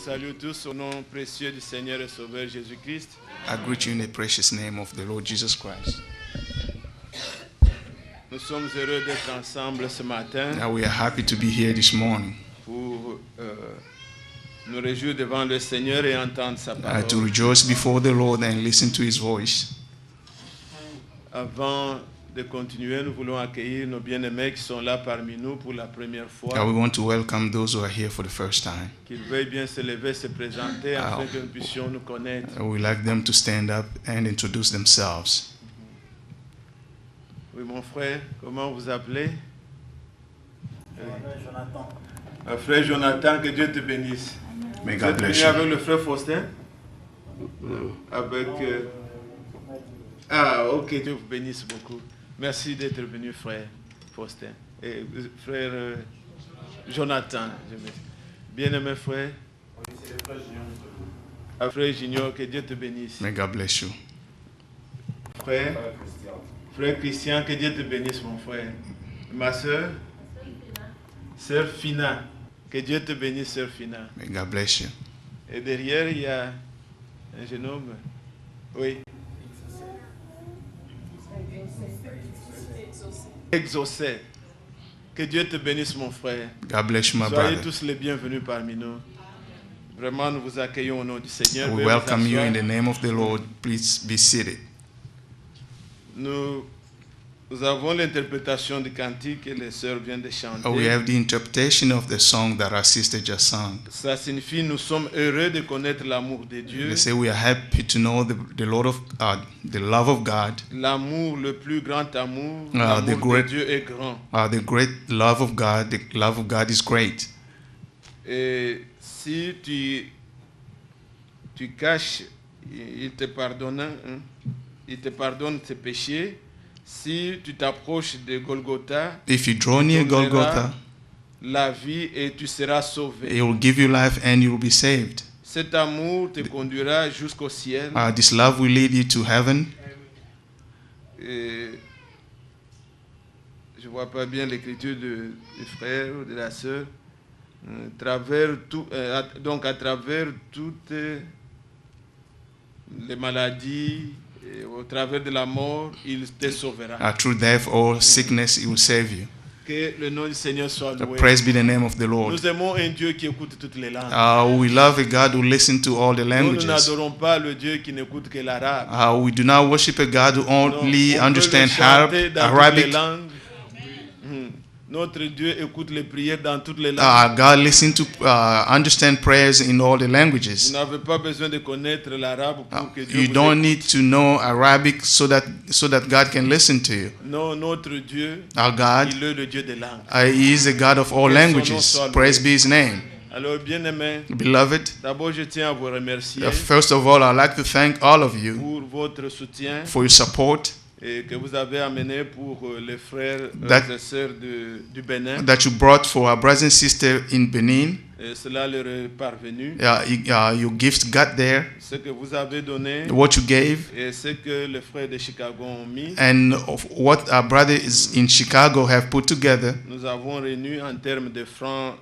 salue tous au nom précieux du Seigneur et Sauveur Jésus-Christ. I greet you in the precious name of the Lord Jesus Christ. Nous sommes heureux d'être ensemble ce matin Now we are happy to be here this morning pour nous réjouir devant le Seigneur et entendre sa to parole. rejoice before the Lord and listen to His voice. Avant de continuer, nous voulons accueillir nos bien-aimés qui sont là parmi nous pour la première fois. We want to welcome those who are here for the first time. Qu'ils veuillent bien se lever, se présenter afin que nous puissions nous connaître. We like them to stand up and introduce themselves. Oui, mon frère, comment vous appelez? Jonathan. Frère Jonathan, que Dieu te bénisse. May Vous êtes God bless venu avec you. le frère Faustin? Avec... Ah, ok, Dieu vous bénisse beaucoup. Merci d'être venu, frère Faustin. Et frère Jonathan. Bien-aimé frère. Frère Junior, que Dieu te bénisse. May God bless you. Frère Christian, que Dieu te bénisse, mon frère. Ma soeur, sœur Fina, que Dieu te bénisse, sœur Fina. May God bless you. Et derrière, il y a un jeune homme. Oui. Exaucé. Que Dieu te bénisse, mon frère. God bless you, my Soyez brother. tous les bienvenus parmi nous. Vraiment, nous vous accueillons au nom du Seigneur. We Veuillez vous welcome you asseoir. in the name of the Lord. Please be seated. Nous avons l'interprétation du cantique que les sœurs viennent de chanter. We have the interpretation of the song that our sister just sang. Ça signifie nous sommes heureux de connaître l'amour de Dieu. They say we are happy to know the love of God. L'amour, le plus grand amour, the l'amour great- de Dieu est grand. The great love of God. The love of God is great. Et si tu caches, il te pardonne, hein? Il te pardonne tes péchés. Si tu t'approches de Golgotha, If you draw near il te donnera Golgotha, la vie et tu seras sauvé. it will give you life and you will be saved. Cet amour te conduira jusqu'au ciel. This love will lead you to heaven. Et je vois pas bien l'écriture du frère ou de la sœur. Donc à travers toutes les maladies, et au travers de la mort, il te sauvera. Through death or sickness, it will save you. Que le nom du Seigneur soit loué. Praise be the name of the Lord. Nous aimons un Dieu qui écoute toutes les langues. We love a God who listens to all the Nous languages. n'adorons pas le Dieu qui n'écoute que l'arabe. We do not worship a God who Non, only on peut understands le chanter dans toutes les Arabic. langues. Notre Dieu écoute les prières dans toutes les langues. God listens to understand prayers in all the Vous languages. n'avez pas besoin de connaître l'arabe pour que Dieu You vous don't écoute. need to know Arabic so that God can listen to you. Non, notre Dieu, Our God, il est le Dieu des langues. He is the God of all Que son nom languages. soit loué. Praise be His name. Alors, bien-aimés, Beloved, d'abord, je tiens à vous remercier first of all, I'd like to thank all of you pour votre soutien for your support et que vous avez amené pour les frères et sœurs du Bénin. that you brought for our brothers and sisters in Benin. Et cela leur est parvenu. Your gift got there, Ce que vous avez donné what you gave, et ce que les frères de Chicago ont mis, and of what our brothers in Chicago have put together. nous avons réuni en termes de francs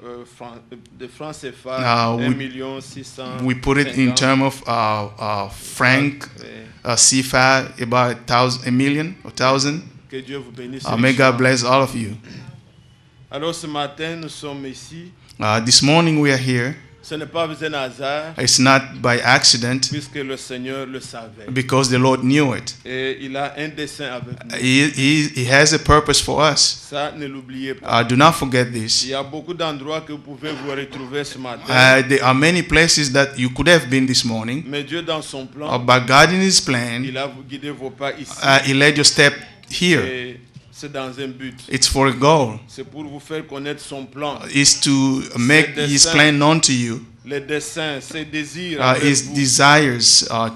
CFA we- 1,650,000. We put it in terms of franc, CFA, about 1,000,000. Que Dieu vous bénisse. May God richement. bless all of you. Alors ce matin, nous sommes ici. This morning we are here. Ce n'est pas un hasard, It's not by accident, puisque le Seigneur le savait. because the Lord knew it. Et il a un dessein avec nous. He has a purpose for us. Ça, ne l'oubliez pas. Do not forget Il this. y a beaucoup d'endroits que vous pouvez vous retrouver ce matin. There are many places that you could have been this morning, Mais Dieu, dans son plan, but God in His plan, il a guidé vos pas ici. He led your step here. Et c'est dans un but. It's for a goal. C'est pour vous faire connaître son plan. Is to make His plan known to you. Les desseins, ses désirs envers His vous. desires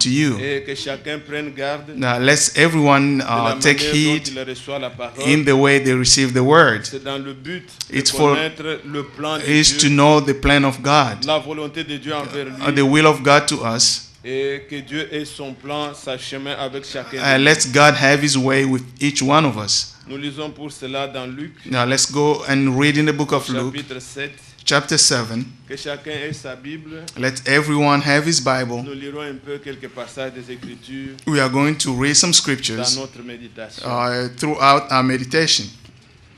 to you. Et que chacun prenne garde de Now, let everyone la take manière heed dont il reçoit la parole. in the way they receive the word. C'est dans le but de It's for- connaître le plan de Is to Dieu, know the plan of God, la volonté de Dieu envers lui, the will of God to us. et que Dieu ait son plan, sa chemin avec chacun. de nous. Let God have His way with each one of us. Nous lisons pour cela dans Luc, Now let's go and read in the book of Luke, chapitre 7, chapter 7. Que chacun ait sa Bible. Let everyone have his Bible. Nous lirons un peu quelques passages des Écritures We are going to read some dans scriptures notre méditation. throughout our meditation.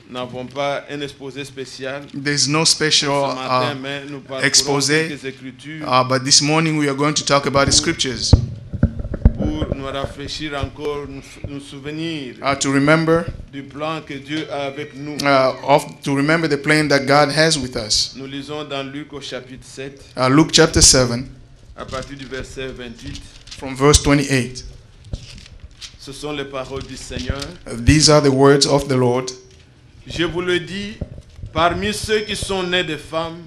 Nous n'avons pas un exposé spécial There's no ce special matin, mais nous parlerons exposé. quelques Écritures But this morning we are going to talk about the scriptures pour nous rafraîchir encore, nous souvenir to remember du plan que Dieu a avec nous. to remember the plan that God has with us. Nous lisons dans Luc au chapitre 7, Luke chapter 7 à partir du verset 28. from verse 28. Ce sont les paroles du Seigneur. These are the words of the Lord. Je vous le dis, parmi ceux qui sont nés de femmes,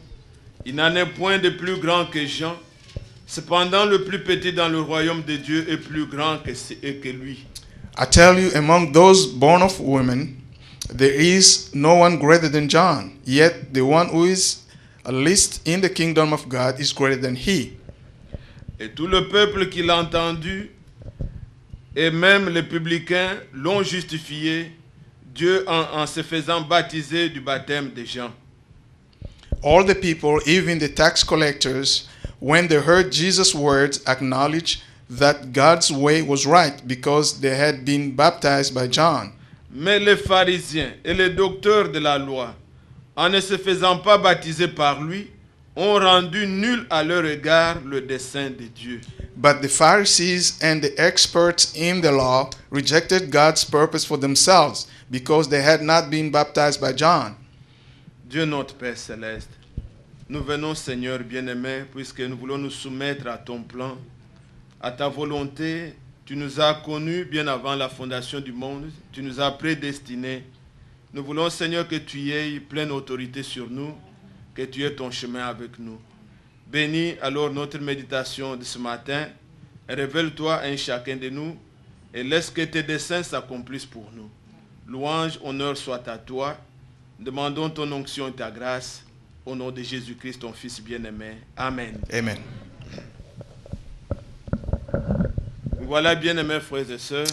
il n'en est point de plus grand que Jean. Cependant, le plus petit dans le royaume de Dieu est plus grand que lui. I tell you, among those born of women, there is no one greater than John. Yet the one who is least in the kingdom of God is greater than he. Et tout le peuple qui l'a entendu, et même les publicains, l'ont justifié, Dieu en se faisant baptiser du baptême de Jean. All the people, even the tax collectors, when they heard Jesus' words, acknowledged that God's way was right because they had been baptized by John. Mais les pharisiens et les docteurs de la loi, en ne se faisant pas baptiser par lui, ont rendu nul à leur égard le dessein de Dieu. But the Pharisees and the experts in the law rejected God's purpose for themselves because they had not been baptized by John. Dieu notre Père céleste, nous venons Seigneur bien-aimé, puisque nous voulons nous soumettre à ton plan, à ta volonté. Tu nous as connus bien avant la fondation du monde, tu nous as prédestinés. Nous voulons Seigneur que tu aies pleine autorité sur nous, que tu aies ton chemin avec nous. Bénis alors notre méditation de ce matin, révèle-toi à un chacun de nous et laisse que tes desseins s'accomplissent pour nous. Louange, honneur soit à toi. Demandons ton onction et ta grâce au nom de Jésus-Christ, ton Fils bien-aimé. Amen. Amen. Voilà, bien-aimés frères et sœurs,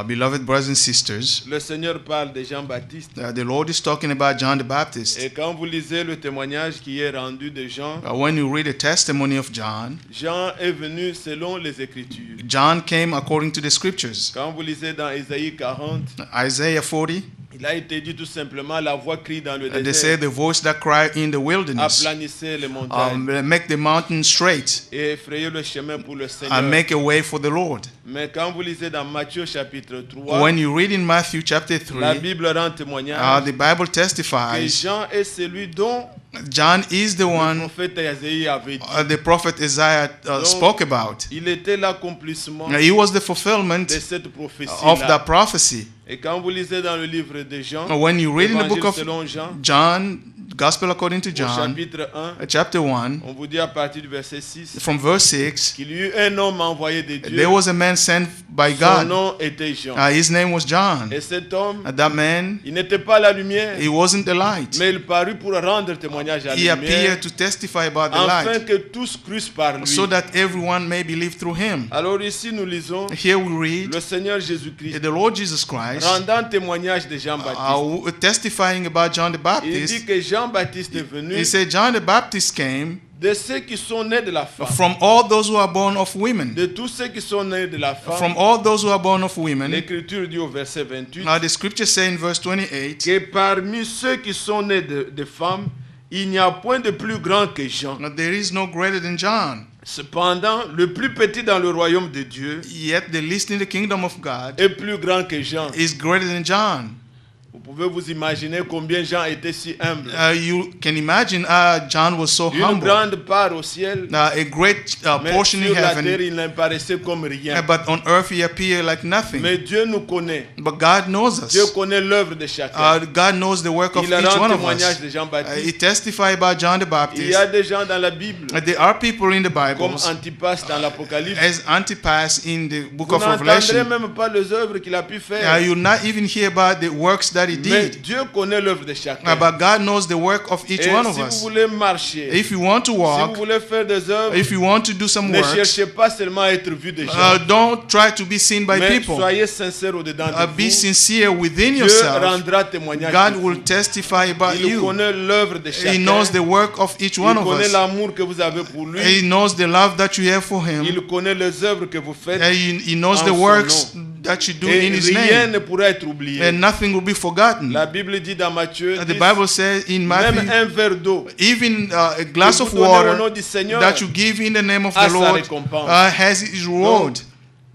Beloved brothers and sisters, le Seigneur parle de Jean-Baptiste. the Lord is talking about John the Baptist. Et quand vous lisez le témoignage qui est rendu de Jean, When you read the testimony of John, Jean est venu selon les Écritures. John came according to the scriptures. Quand vous lisez dans Isaïe 40, Isaiah 40, il a été dit tout simplement, la voix crie dans le they say désert, the voice that cried in the wilderness, aplanissez les montagnes make the mountain straight et effrayez le chemin pour le and Seigneur. make a way for the Lord. Mais quand vous lisez dans Matthieu chapitre 3, When you read in Matthew chapter la 3, Bible rend témoignage the Bible que testifies Jean est celui dont John is the le one prophète Isaïe avait dit. the prophet Isaiah spoke about. Il était l'accomplissement He was the fulfillment de cette of prophétie-là. that prophecy. Et quand vous lisez dans le livre de Jean, When you read in the book Évangile of selon Jean, John, Gospel according to au John, chapitre 1, chapter 1, on vous dit à partir du verset 6 from verse 6, qu'il y eut un homme envoyé de Dieu. there was a man sent by Son God. nom était Jean. His name was John. Et cet homme, That man, il n'était pas la lumière, he wasn't the light. mais il parut pour rendre témoignage à He la appeared lumière, to testify about the afin light, que tous crussent par lui. so that everyone may believe through him. Alors ici, nous lisons Here we read le Seigneur Jésus-Christ the Lord Jesus Christ rendant témoignage de Jean-Baptiste. testifying about John the Il dit Baptist. que Jean-Baptiste est venu He said John the Baptist came de ceux qui sont nés de la femme, from all those who are born of women. de tous ceux qui sont nés de la femme. From all those who are born of women. L'Écriture dit au verset 28 Now the scripture say in verse 28, que parmi ceux qui sont nés de femmes, il n'y a point de plus grand que Jean. there is no greater than John. Cependant, le plus petit dans le royaume de Dieu Yet the least in the kingdom of God est plus grand que Jean. is greater than John. Vous pouvez vous imaginer combien Jean était si humble. You can imagine John was so Une humble. grande part au ciel, A great mais portion in sur la terre, heaven, il n'apparaissait comme rien. but on earth he appeared like nothing. Mais Dieu nous connaît. But God knows Dieu us. connaît l'œuvre de chacun. God knows the work of Il each rend one of témoignage us. de He Jean-Baptiste. testified about John the Il y Baptist. a des gens dans la Bible, There are people in the comme Bible, Antipas dans l'Apocalypse. as Antipas in the book Vous of n'entendrez Revelation. même pas les œuvres qu'il a pu faire. You'll not even hear about the works that that he Mais did. Dieu connaît l'œuvre de chacun. But God knows the work of each Et one of si vous us. voulez marcher, If you want to si vous walk, voulez faire des œuvres, if you want to do some ne works, cherchez pas seulement à être vu des gens, don't try to be seen by mais people. soyez sincères au-dedans de Be vous. sincere within Dieu yourself. rendra témoignage God de will vous. testify about Il you. connaît l'œuvre de chacun. He knows the work of each one Il of connaît us. l'amour que vous avez pour lui. He knows the love that you have for him. Il connaît les œuvres que vous faites. And he knows en the son works nom. that you do Et in his rien name. ne pourra être oublié. And nothing will be forgotten. La Bible dit dans Matthieu, The Bible says in même Matthew, un verre d'eau even a glass que of vous donnez au water nom du Seigneur that you give in the name of a the sa Lord récompense. has his reward. Donc,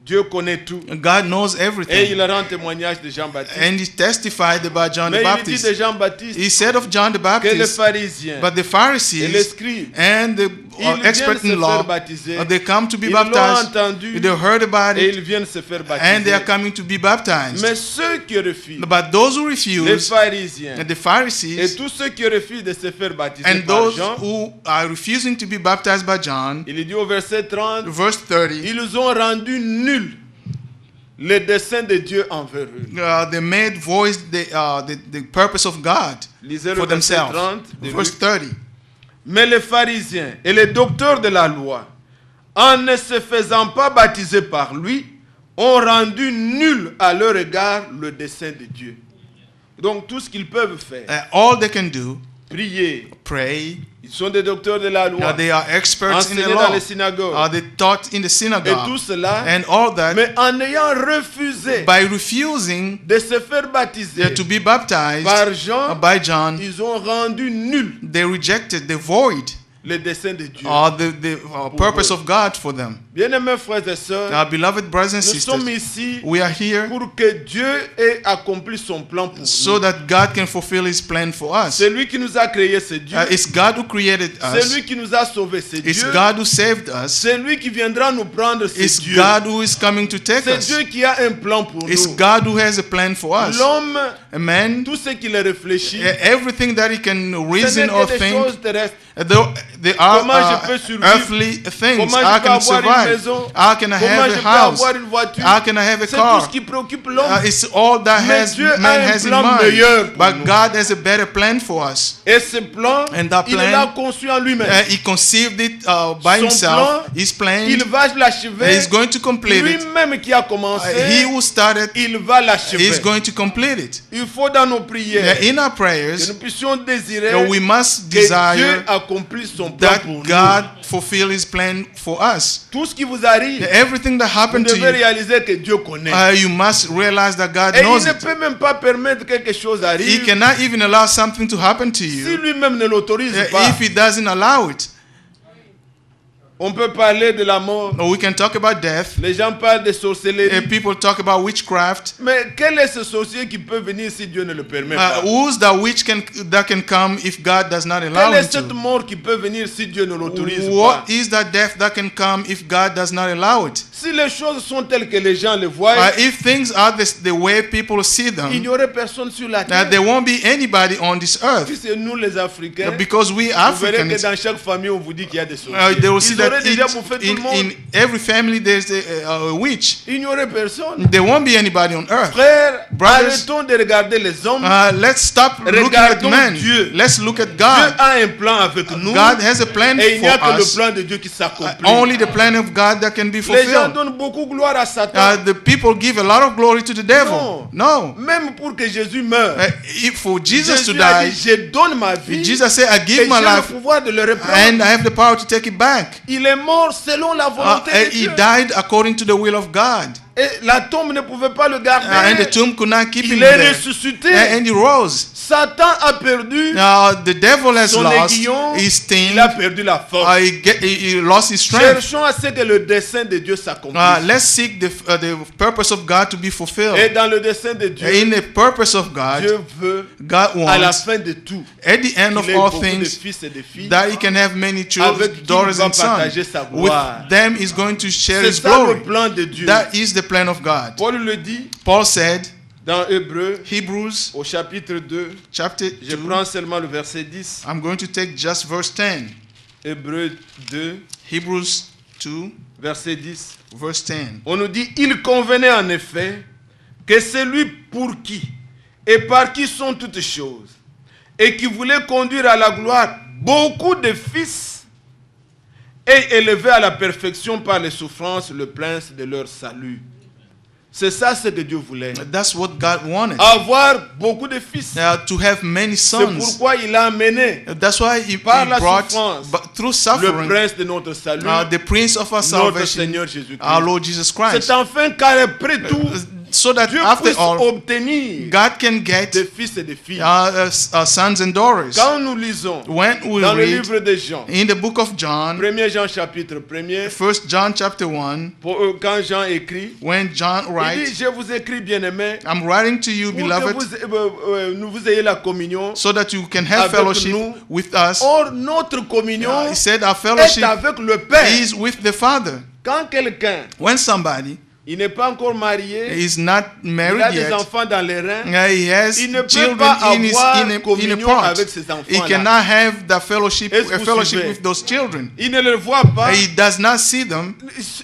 Dieu connaît tout. God knows Et everything. il rend témoignage de Jean-Baptiste. And he testified about John the Mais il dit de Baptist. Jean-Baptiste He said of John the que les Baptist, pharisiens but the et les Pharisees scribes, and the ils viennent expert se in faire law, baptiser. they come to be Ils l'ont baptized. entendu They heard about et it, ils viennent se faire and they are baptiser. coming to be baptized. Mais ceux qui refusent, But those who les refuse, pharisiens and the et Pharisees, tous ceux qui refusent de se faire baptiser and par those Jean, who are refusing to be baptized by John, il est dit au verset 30, verse 30, ils ont rendu nul le dessein de Dieu envers eux. they made voice the purpose of God Lisez le for verset themselves. 30 de Verse Luc. 30. Mais les pharisiens et les docteurs de la loi, en ne se faisant pas baptiser par lui, ont rendu nul à leur égard le dessein de Dieu. Donc tout ce qu'ils peuvent faire, All they can do, prier. pray. Ils sont des docteurs de la loi, They are experts in the enseigner dans law. les synagogues They taught in the et synagogue. tout cela, And all that, mais en ayant refusé by refusing de se faire baptiser to be baptized par Jean, by John, ils ont rendu nul they rejected the void le dessein de Dieu. the purpose of God for them. Bien-aimés frères et sœurs, Now, beloved brothers and nous sommes sisters, ici we are here pour que Dieu ait accompli son plan pour so nous. that God can fulfill His plan for us. C'est lui qui nous a créés, c'est Dieu. It's God who created C'est us. lui qui nous a sauvés, c'est It's Dieu. God who saved us. C'est lui qui viendra nous prendre, c'est It's Dieu. God who is coming to take C'est us. Dieu qui a un plan pour It's nous. God who has a plan for us. L'homme, A man, tout ce qu'il réfléchit, everything that he can ce reason n'est or que des think, choses terrestres. they are Comment je peux survivre? earthly things. Comment How je peux can I avoir une survive? maison? How can I Comment have je a peux house? avoir une voiture? How can I have a C'est tout car? ce qui préoccupe l'homme. It's all that Mais Dieu a man un has in plan meilleur mind. pour But nous. God has a better plan for us. Et ce plan, And that il plan, l'a conçu en lui-même. He conceived it by Son himself. plan, His plan. Il va l'achever. He's going to complete it. Lui-même qui a commencé, He who started il va l'achever. is going to complete it. Il faut dans nos prières In our que prayers, nous puissions désirer we must que Dieu desire accomplisse son plan that pour nous. God fulfill His plan for us. Tout ce qui vous arrive, Everything that vous happened to devez you, réaliser que Dieu connaît. you must realize that God Et il knows ne it. peut même pas permettre que quelque chose He arrive cannot even allow something to happen to si you lui-même ne l'autorise pas. if He doesn't allow it. On peut parler de la mort. We can talk about death. Les gens parlent de sorcellerie. People talk about witchcraft. Mais quel est ce sorcier qui peut venir si Dieu ne le permet pas? Who's that witch that can come if God does not allow Quelle est him cette to? mort qui peut venir si Dieu ne l'autorise What pas? is that death that can come if God does not allow it? Si les choses sont telles que les gens les voient, If things are the way people see il them, n'y aurait personne sur la terre. there won't be anybody on this Si earth. c'est nous les Africains, Because we vous verrez que Africans, dans chaque famille on vous dit qu'il y a des sorciers. they will see Ils that auraient déjà bouffé tout le monde. in every family there's a witch. Il n'y aurait personne. There won't be anybody on earth. Frères, Brothers, arrêtons de regarder les hommes. Let's stop looking at Regardons men. Dieu. Let's look at Dieu God. a un plan avec nous. God has a plan Et il n'y a for que le us. plan de Dieu qui s'accomplit. Only the plan of God that can be Les gens fulfilled. donnent beaucoup gloire à Satan. The people give a lot of glory to the devil. No. Même pour que Jésus meure. For Jesus to Jésus a dit, die, je donne ma vie. Jesus said, I Et give j'ai my le life pouvoir de le reprendre. and I have the power to take it back. Il est mort selon la volonté de He Dieu. died according to the will of God. Et la tombe ne pouvait pas le garder. And the tomb could not keep him Il est there. ressuscité. And he rose. Satan a perdu The devil has son lost aiguillon. his sting. Il a perdu la force. He lost his strength. Cherchons à ce que le dessein de Dieu s'accomplisse. Let's seek the purpose of God to be fulfilled. Et dans le dessein de Dieu, In the purpose of God, Dieu veut God à la wants fin de tout at the end of qu'il ait all beaucoup de things fils et de filles. that he can have many children, Avec qui il daughters va and sons. partager sa With gloire. them he's going to share C'est his ça glory. le plan de Dieu. That is the plan of God. Paul le dit Paul said, dans Hébreux Hebrews au chapitre 2. chapter Je 2, prends seulement le verset 10. I'm going to take just verse 10. Hébreux 2, Hebrews 2, verset 10. verse 10. On nous dit, il convenait en effet que celui pour qui et par qui sont toutes choses, et qui voulait conduire à la gloire beaucoup de fils, et élever à la perfection par les souffrances le prince de leur salut. C'est ça ce que Dieu voulait. That's what God wanted. Avoir beaucoup de fils. To have many C'est sons. pourquoi il a amené That's why he par la brought, souffrance, through le suffering, prince de notre salut, the Prince of our notre salvation, Seigneur Jésus-Christ. our Lord Jesus Christ. C'est enfin qu'après tout, So that Dieu after puisse all, obtenir God can get des fils et des filles. sons and daughters. Quand nous lisons When we dans le read livre de Jean, in the book of John, 1 Jean chapitre 1er, 1 John chapter 1, quand Jean écrit, when John il writes, dit, je vous écris bien-aimés, I'm writing to you, pour que beloved, vous ayez la communion so that you can have avec fellowship nous. with us. Or, notre communion He said our est fellowship avec le Père. is with the Father. Quand quelqu'un, When somebody il n'est pas encore marié, is not il a married des yet, enfants dans les reins, he has il ne peut children pas in avoir a communion part. avec ses He enfants-là. cannot have the fellowship, Est-ce que a vous fellowship suivez? with those children. Il ne les voit pas, He does not see them.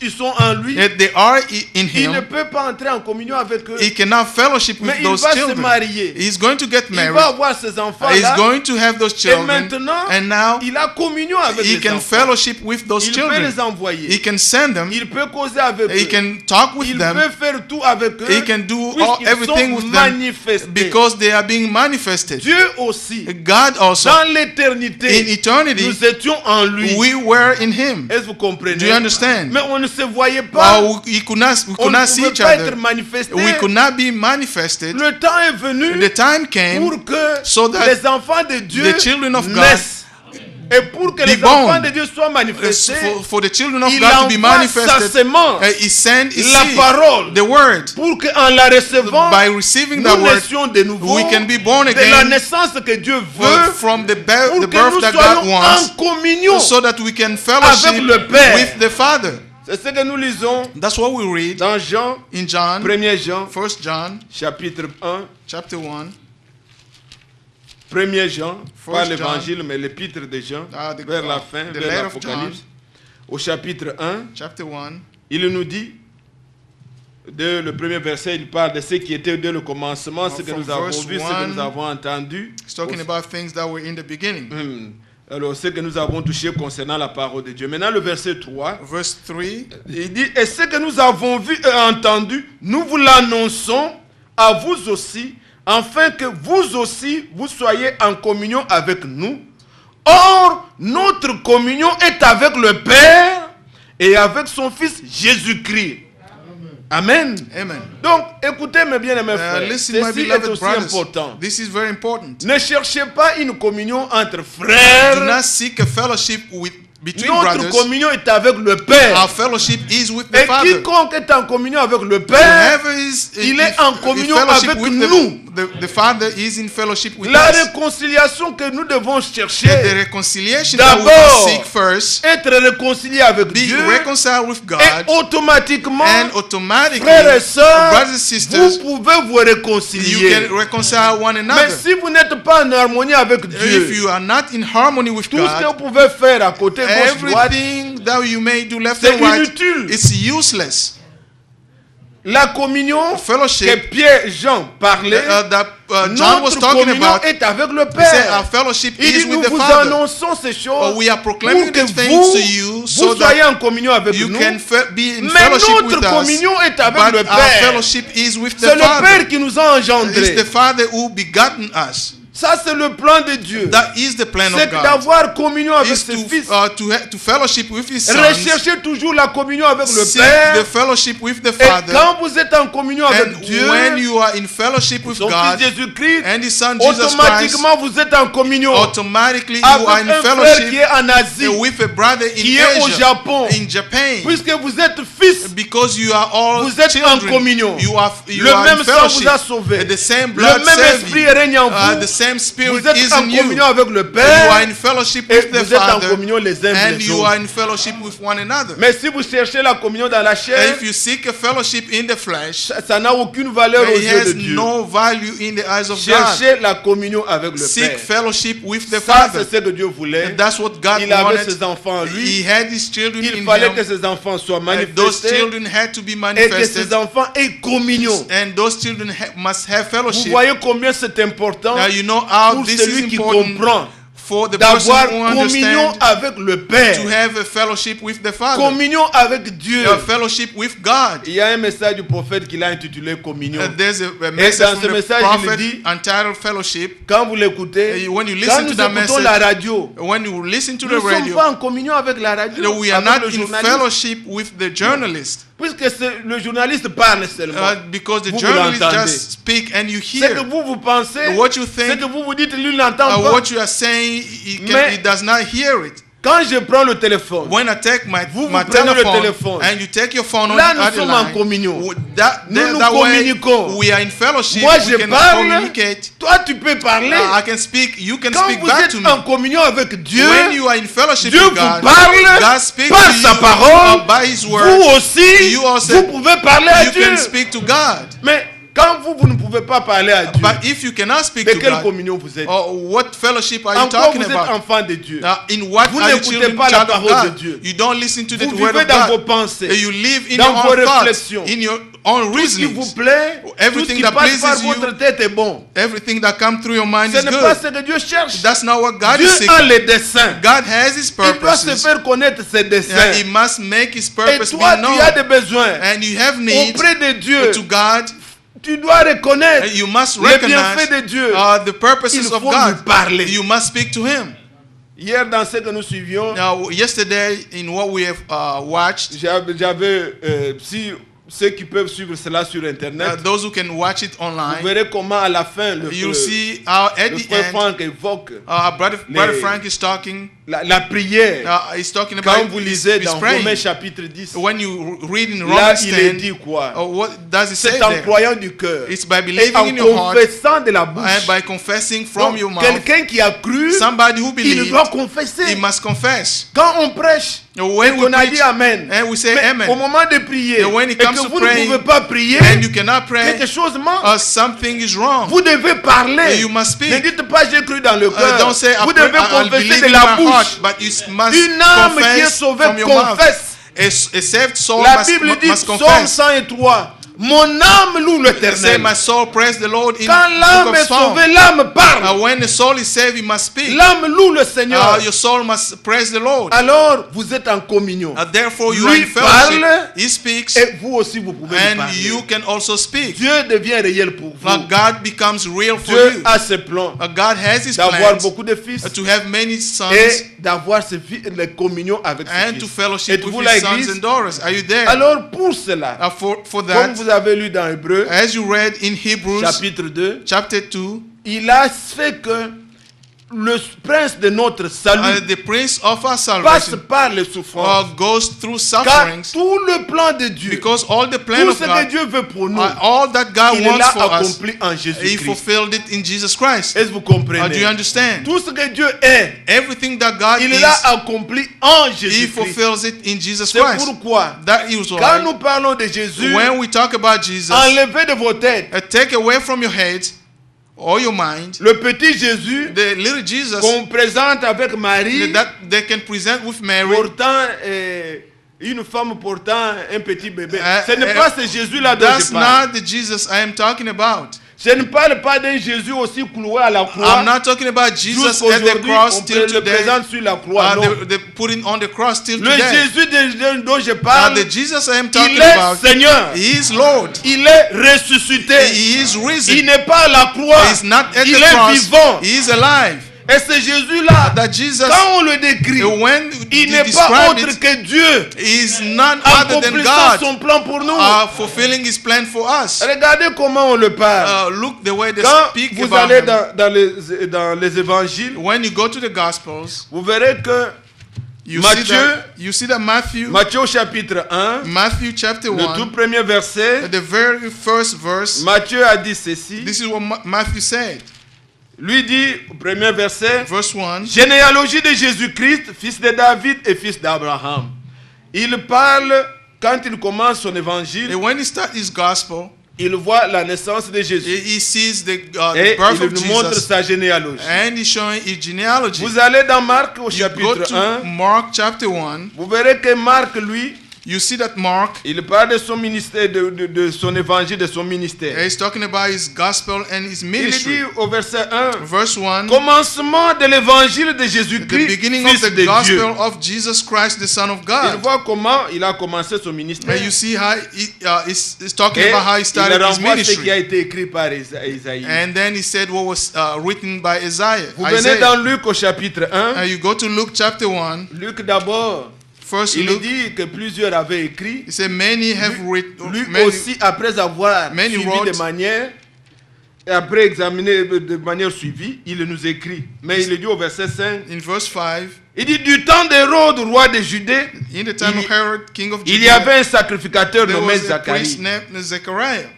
ils sont en lui. They are in Il ne him. peut pas entrer en communion avec eux. He cannot fellowship with Mais il those va se children. marier. He's going to get Il va married. avoir ses He's enfants-là. going to have those Et children. maintenant, And now il a communion avec he les can enfants. fellowship with those Il peut children. les envoyer. He can send them. Il peut causer avec He eux. can talk with Il them. peut faire tout avec eux. He can do puisqu'ils everything sont with them manifestés. because they are being manifested. Dieu aussi, God also, dans in l'éternité, eternity, nous étions en lui. we were in him. Est-ce que vous comprenez? Do you understand? Mais on ne se voyait pas. We could not On ne see pouvait each pas être other. manifestés. We could not be manifested. Le temps est venu The time came pour que so that les enfants de Dieu the children of God naissent. Et pour que be les born. enfants de Dieu soient manifestés, for the children of il God to be envoie sa manifested, sémence, he sent his la seed, parole, the word. pour qu'en la recevant, By receiving nous the word, naissions de nouveau, we can be born de la again naissance que Dieu veut, from the pour birth que nous that soyons God wants, en communion. so that we can fellowship avec le Père. with the Father. C'est ce que nous lisons That's what we read dans Jean, in John, 1 Jean, 1 John, chapitre 1, chapter 1, 1 Jean, pas John. l'évangile, mais l'épître de Jean, vers la fin, the vers letter of l'Apocalypse, au chapitre 1, chapter 1. il nous dit, dès le premier verset, il parle de ce qui était dès le commencement, ce que From nous avons verse vu, ce 1, que nous avons entendu. It's talking about things that were in the beginning. Alors, ce que nous avons touché concernant la parole de Dieu. Maintenant, le verset 3, Verse 3. il dit, et ce que nous avons vu et entendu, nous vous l'annonçons à vous aussi, afin que vous aussi, vous soyez en communion avec nous. Or, notre communion est avec le Père et avec son Fils Jésus-Christ. Amen. Amen. Donc, écoutez mes bien-aimés frères, Listen, my ceci est beloved aussi brothers. important. This is very important. Ne cherchez pas une communion entre Do frères. not seek a fellowship between Notre brothers. communion est avec le Père. Our fellowship is with the Et Father. quiconque est en communion avec le Père, Whoever is il est en communion fellowship avec with nous. the Father is in fellowship with la us. réconciliation que nous devons The chercher, reconciliation that we d'abord, must seek first, être réconcilié avec be Dieu, reconciled with God, et automatiquement, and automatically, frères et sœurs, brothers and sisters, vous pouvez vous you réconcilier. can reconcile one Mais another. si vous n'êtes pas en harmonie avec If Dieu, you are not in harmony with tout ce que God, vous pouvez faire à côté, gauche, droite, everything that you may do left c'est and right, inutile. it's useless. La communion que Fellowship Pierre et Jean parlaient, that John was notre talking communion about, est avec le he said our Père. fellowship Il is dit, nous with the vous Father. annonçons ces choses We are proclaiming pour que these things to you vous so soyez that en communion avec you nous. can be in Mais fellowship with notre us. communion est avec But le our Père. fellowship is with C'est the le Father. Père qui nous a It's engendrés. the Father who begotten us. Ça, c'est le plan de Dieu. That is the plan C'est of God. d'avoir communion avec Is ses to, fils. to fellowship with His sons. Recherchez toujours la communion avec le Seek Père. the fellowship with the Et Father. quand vous êtes en communion avec And Dieu, when you are in fellowship with son God Fils Jésus-Christ, and His Son Jesus Christ, automatiquement vous êtes en communion automatically you are avec in un frère qui fellowship est en Asie, with a brother in qui est au Asia, Japon. in Japan. Puisque vous êtes fils, Because you are all vous êtes en children, communion. you are Le in même sang fellowship. vous a sauvé. The same blood Le même saved esprit you. règne en vous. The same same Spirit Vous êtes is en in you. communion avec le You are Père in fellowship et with the vous êtes en Father, communion les uns and les you are autres. in fellowship with one another. Mais si vous cherchez la communion dans la chair, If you seek a fellowship in the flesh, ça n'a aucune valeur aux it yeux de has Dieu. no value in the eyes of God. Cherchez la communion avec le Seek Père. fellowship with the Ça, Father. c'est ce que Dieu voulait. And that's what God Il avait wanted. ses enfants en lui. He had his children Il in fallait que him. ses enfants soient And those manifestés children had to be et que manifested. ses enfants aient communion. And those children must have Vous fellowship. voyez combien c'est important Now you know how pour this is celui qui important comprend for the person d'avoir who communion understands avec le Père, to have a fellowship with the Father. communion avec Dieu. A fellowship with God. Il y a un message du prophète qu'il a intitulé Communion. There's a message dans from ce the message, il prophet dit, entitled Fellowship. Quand vous l'écoutez, When you quand listen nous to that écoutons message, la radio, when you listen to nous the ne sommes radio, pas en communion avec la radio, we are avec not le in journaliste, fellowship with the journalist. puisque le journaliste parle seulement. Because the Vous journalist l'entendez. just speak and you Ce que hear. vous pensez, What you ce think, que vous dites, lui n'entend pas. what you are saying, Mais- he does not hear it. Quand je prends le téléphone, When I take my Vous my prenez le telephone téléphone. and you take your phone on là the nous other sommes en line, communion. that Nous way communiquons. we are in fellowship. Moi We je can parle, communicate. toi tu peux parler. I can speak. You can Quand speak vous back to êtes me. en communion avec Dieu, When you are in fellowship Dieu with vous God, parle God speaks par to sa you parole. by His Vous word. aussi, You also- vous pouvez parler à You Dieu. can speak to God. Mais quand vous ne pouvez pas parler à Dieu, But if you cannot speak de to quelle God, communion vous êtes? what fellowship are you Encore talking vous êtes about? enfant de Dieu. Now, in what Vous are you n'écoutez children pas la child of parole de God? Dieu. You don't listen to the Vous word vivez of dans vos God. pensées, You live in dans your vos own thoughts, réflexions. in your own Tout ce qui vous reasonings. plaît, tout ce Everything qui that passe par pleases you, votre tête est bon. everything that comes through your mind Ce is n'est pas good. ce que Dieu cherche. That's not what God Dieu is a seeking. les desseins. God has His Il doit se purposes. faire connaître ses Yeah, desseins. He must make His Et purpose be toi, tu as des known. besoins. And you have need Auprès de Dieu, to God. tu dois reconnaître You must les bienfaits recognize de Dieu. the purposes Il of faut God. lui parler. You must speak to Him. Hier, dans ce que nous suivions, Now, yesterday, in what we have watched, j'avais, si ceux qui peuvent suivre cela sur Internet, those who can watch it vous online, verrez comment à la fin you'll see how at le the frère end, Franck évoque Brother les- Frank is talking. la prière. He's talking Quand about vous lisez he's dans praying. Romains chapitre 10, When you read in là Romans il est 10, dit quoi? what does it say C'est en there? croyant du cœur It's by et believing en in your heart confessant de la bouche. and by confessing from Donc, your mouth. quelqu'un qui a cru, Somebody who il believes, doit confesser. he must confess. Quand on prêche, When we on a dit preach Amen. and we say Mais Amen, au moment de prier, And when et it comes que to vous ne praying, pouvez pas prier, and you cannot pray, quelque chose manque. something is wrong. Vous devez parler. You must speak. Ne dites pas j'ai cru dans le cœur. Don't say Vous I pray, devez I'll confesser believe de in la my bouche. heart, but you must Une âme qui est confess sauvée from your mouth. confesse. A saved soul La must, Bible dit, must Psaume confess. 103, mon âme loue Say, l'Éternel. my soul praise the Lord in Quand the l'âme book est of Psalms. sauvée, l'âme parle. When the soul is saved, you must speak. L'âme loue le Seigneur. Your soul must praise the Lord. Alors, vous êtes en communion. Therefore, you are Lui in fellowship. parle, He speaks, et vous aussi, vous pouvez lui and parler. you can also speak. Dieu devient réel pour vous. God becomes real for Dieu you. a ses plans God has His d'avoir plans beaucoup de fils to have many sons et d'avoir les communions avec ses and fils. to fellowship Êtes-vous with la His sons Église? and daughters. Are you there? Alors, pour cela, For comme that, vous avez lu dans Hébreu, as you read in Hebrews chapitre 2, chapter 2, il a fait que le prince de notre salut the Prince of our passe salvation par les souffrances. goes through Car sufferings, tout le plan de Dieu, because all the plan tout of ce que God, Dieu veut pour nous, all that God il wants l'a for us, accompli en He Jésus-Christ. fulfilled it in Jesus Christ. Est-ce que vous Do comprenez? you understand? Tout ce que Dieu est, Everything that God il is, l'a accompli en He Jésus-Christ. fulfills it in Jesus C'est Christ. pourquoi, That is quand why, nous parlons de Jésus, when we talk about Jesus, enlevez de vos têtes take away from your head or your mind le petit Jésus the little Jesus qu'on présente avec Marie, that they can present with Mary. portant une femme portant un petit bébé. Ce n'est uh, pas ce Jésus-là dont That's je parle. not the Jesus I am talking about. Je ne parle pas d'un Jésus aussi cloué à la croix. I'm not talking about Jesus at the Jusqu'aujourd'hui, cross on till le today. présente sur la croix. Non. They put him on the cross till Le today. Jésus dont je Now parle, the Jesus I am il talking est about, Seigneur. He is Lord. Il est ressuscité. He is Il risen. n'est pas à la croix. He is not at Il the est cross. vivant. He is alive. Et ce Jésus-là, That Jesus, quand on le décrit, when il you n'est pas describe autre it, que Dieu is none other than accomplissant God son plan pour nous. fulfilling His plan for us. Regardez comment on le parle. Look the way they Quand speak vous about allez Him. dans les évangiles, When you go to the Gospels, vous verrez que you Matthieu, see that Matthew Matthieu chapitre 1, chapter le tout 1, premier verset, the very first verse, Matthieu a dit ceci. this is what Matthew said. lui dit, au premier verset, verse 1, généalogie de Jésus-Christ, fils de David et fils d'Abraham. Il parle, quand il commence son évangile, and when he starts his gospel, il voit la naissance de Jésus. he sees the Et birth il of nous montre Jesus, sa généalogie. and he's showing his genealogy. Vous allez dans Marc au You go chapitre to 1, Mark chapter 1, vous verrez que Marc, lui, you see that Mark, il parle de son ministère, de son évangile, de son ministère. he's talking about his gospel and his Il ministry. dit au verset 1, Verse 1, commencement de l'évangile de the Jésus-Christ, beginning of fils the de Dieu. gospel of Jesus Christ, the Son of Il God. voit comment il a commencé son ministère. And you see how he's talking Et about how he il started his renvoie ce qui a ministry. été écrit par Isaïe. And then he said what was written by Isaiah. Vous venez Isaiah. dans Luc au chapitre 1. You go to Luke chapter 1. Luc d'abord, First il Luke, dit que plusieurs avaient écrit. he said many have written, Lui aussi, après avoir many suivi wrote- de manière, et après examiner de manière suivie, il nous écrit. Mais il dit au verset 5, in verse 5, il dit du temps d'Hérode, roi de Judée, in the time of Herod, king of il y Judea, avait un sacrificateur there nommé was a priest Zacharie. named Zechariah.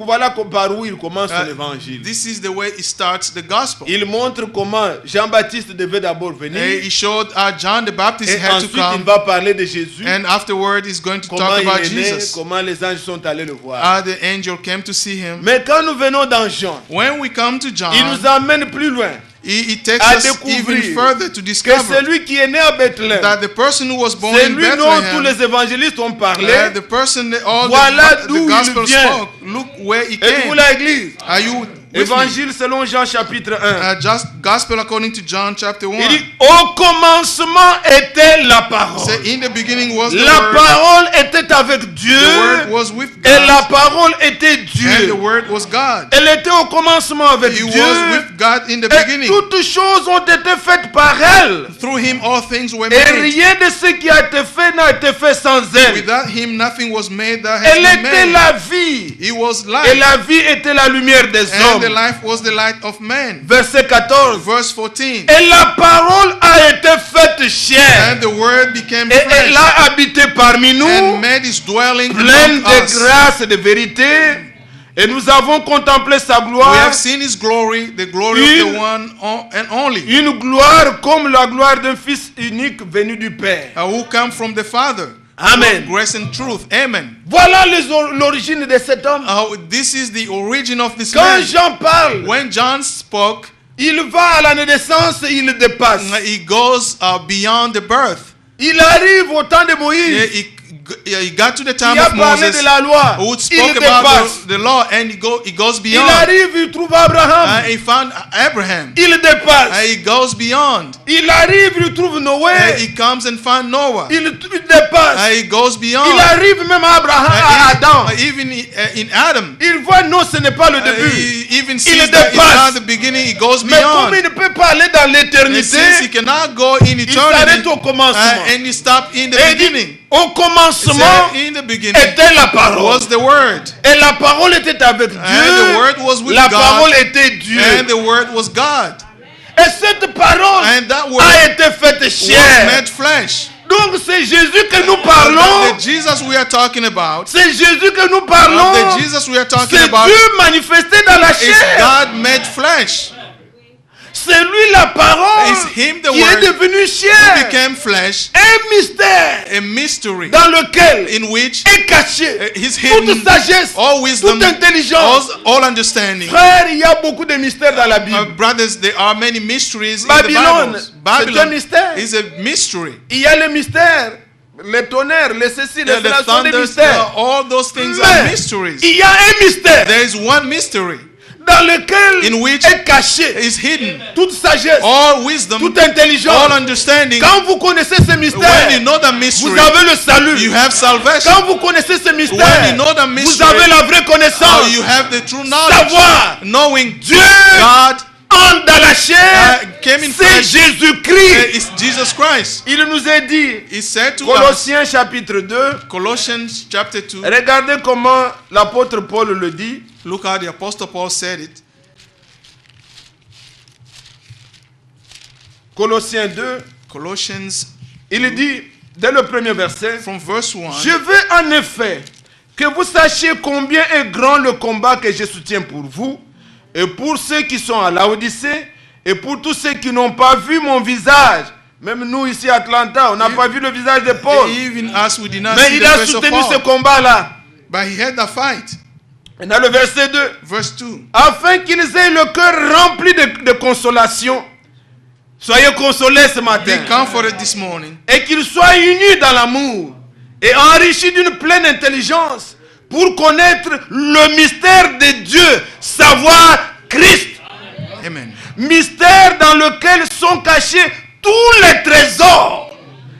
Voilà par où il commence son Uh, évangile. This is the way he starts the gospel. Il montre comment Jean-Baptiste devait d'abord And venir. he showed John the Baptist Et had to ensuite, il come, va parler de Jésus. and afterward he's going to Comment talk il about est né, Jesus. comment les anges sont allés le voir. How the angel came to see him. Mais quand nous venons dans Jean, When we come to John, il nous emmène plus loin. he takes à us découvrir even further to Que discover celui qui est né à Bethléem, that the person who was born c'est in lui dont tous Bethlehem, les évangélistes ont parlé. the person that all Voilà the d'où il gospel vient. spoke, look where he Et vous came. l'église. Are you with me? Évangile selon Jean chapitre 1. Just gospel according to John chapter 1. Il dit, au commencement était la parole. Say, in the beginning was the La word. parole était avec Dieu. The word was with Et la God. parole était And the Dieu. word was God. Elle était au commencement avec He Dieu. was with God in the Et beginning. toutes choses ont été faites par elle. Through him all things were Et made. rien de ce qui a été fait n'a été fait sans elle. Without him nothing was made that has Elle been était made. la vie. He was Et life. la vie était la lumière des And the hommes. life was the light of man. Verset 14. Verse 14. Et la parole a été faite chair. And the word became Et elle flesh a habité parmi and nous, made his dwelling pleine among de us. grâce et de vérité. Et nous avons contemplé sa We gloire. have seen his glory, the glory of the one and only, Une gloire comme la gloire d'un fils unique venu du Père. who come from the Father. Amen. Full of grace and truth. Amen. Voilà l'origine de cet homme. This is the origin of this Quand man. Jean parle, When John spoke, il va à la naissance et il dépasse. he goes beyond the birth. Il arrive au temps de Moïse. He got to the time Il a of parlé Moses, de la loi. who Il spoke dépasse. about the law, and he goes Il beyond. arrive, il trouve Abraham. He found Abraham. Il dépasse. He goes beyond. Il arrive, il trouve Noé. He comes and finds Noah. Il dépasse. He goes beyond. Il arrive même à Abraham, à Adam. Even in Adam. Il voit non, ce n'est pas le début. He even sees that it's dépasse. not the beginning. He goes Mais comme beyond. il ne peut pas aller dans And l'éternité, since he cannot go in il s'arrête eternity, au commencement. and he stopped in the Et il dit, beginning. au He commencement said, in the beginning était la parole. was the word, Et la parole était avec Dieu. and the word was with La God, parole était Dieu. and the word was God, Et cette parole and that word a été faite was chair. made flesh. Donc c'est Jésus que nous parlons. The Jesus we are talking about, C'est Jésus que nous parlons. the Jesus we are talking C'est about, Dieu manifesté dans la is chair. God made flesh. C'est lui la parole It's him, the qui est word, devenu who chair. became flesh, Un mystère a mystery dans lequel in which est caché His toute hidden sagesse, all wisdom, toute intelligence. all understanding. Frère, il y a beaucoup de mystères dans la Bible. Brothers, there are many mysteries in the Babylone, Bible. c'est un Babylon mystère. is a mystery. Il y a le mystère, le tonnerre, le ceci, le The cela sont des thunders, mystères. all those things are Mais mysteries. il y a un mystère There is one mystery dans lequel in which est caché is hidden toute sagesse, all wisdom, toute all intelligence. understanding. Quand vous connaissez ce mystère, When you know the vous mystery, avez le salut. you have salvation. Quand vous connaissez ce When mystère, you know the vous mystery, avez la vraie connaissance. you have the true knowledge. Savoir Knowing Dieu God entre dans la chair, came in c'est flesh Jésus-Christ. is Jesus Christ. Il nous est dit, He said to us, Colossiens chapitre 2, Colossians chapter 2, regardez comment l'apôtre Paul le dit. look how the Apostle Paul said it. Colossiens 2, Colossians, il dit, dès le premier verset, from verse 1, je veux en effet que vous sachiez combien est grand le combat que je soutiens pour vous, Et pour ceux qui sont à Laodicée, et pour tous ceux qui n'ont pas vu mon visage, même nous ici à Atlanta, on n'a pas vu le visage de Paul. Even us, we did not Mais see il the a face of soutenu ce Paul. combat-là. But he had the fight. Et dans le verset 2, Verse 2. afin qu'ils aient le cœur rempli de consolation. Soyez consolés ce matin. Be comforted this morning. Et qu'ils soient unis dans l'amour et enrichis d'une pleine intelligence pour connaître le mystère de Dieu, savoir Christ. Amen. Mystère dans lequel sont cachés tous les trésors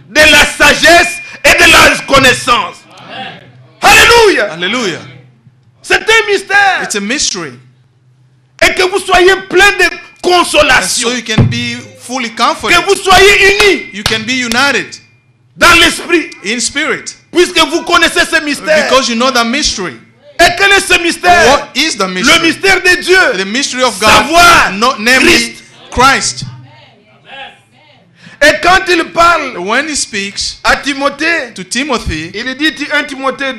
de la sagesse et de la connaissance. Alléluia. Hallelujah. C'est un mystère. It's a mystery. Et que vous soyez plein de And consolation. so you can be fully comforted. Que vous soyez unis You can be united dans l'esprit. in spirit. Puisque vous connaissez ce mystère. Because you know the mystery. Et quel est ce mystère? What is the Le mystery? mystère de Dieu. The mystery of God, Savoir namely Christ. Et quand il parle When he speaks à Timothée, to Timothy, il dit 1 Timothée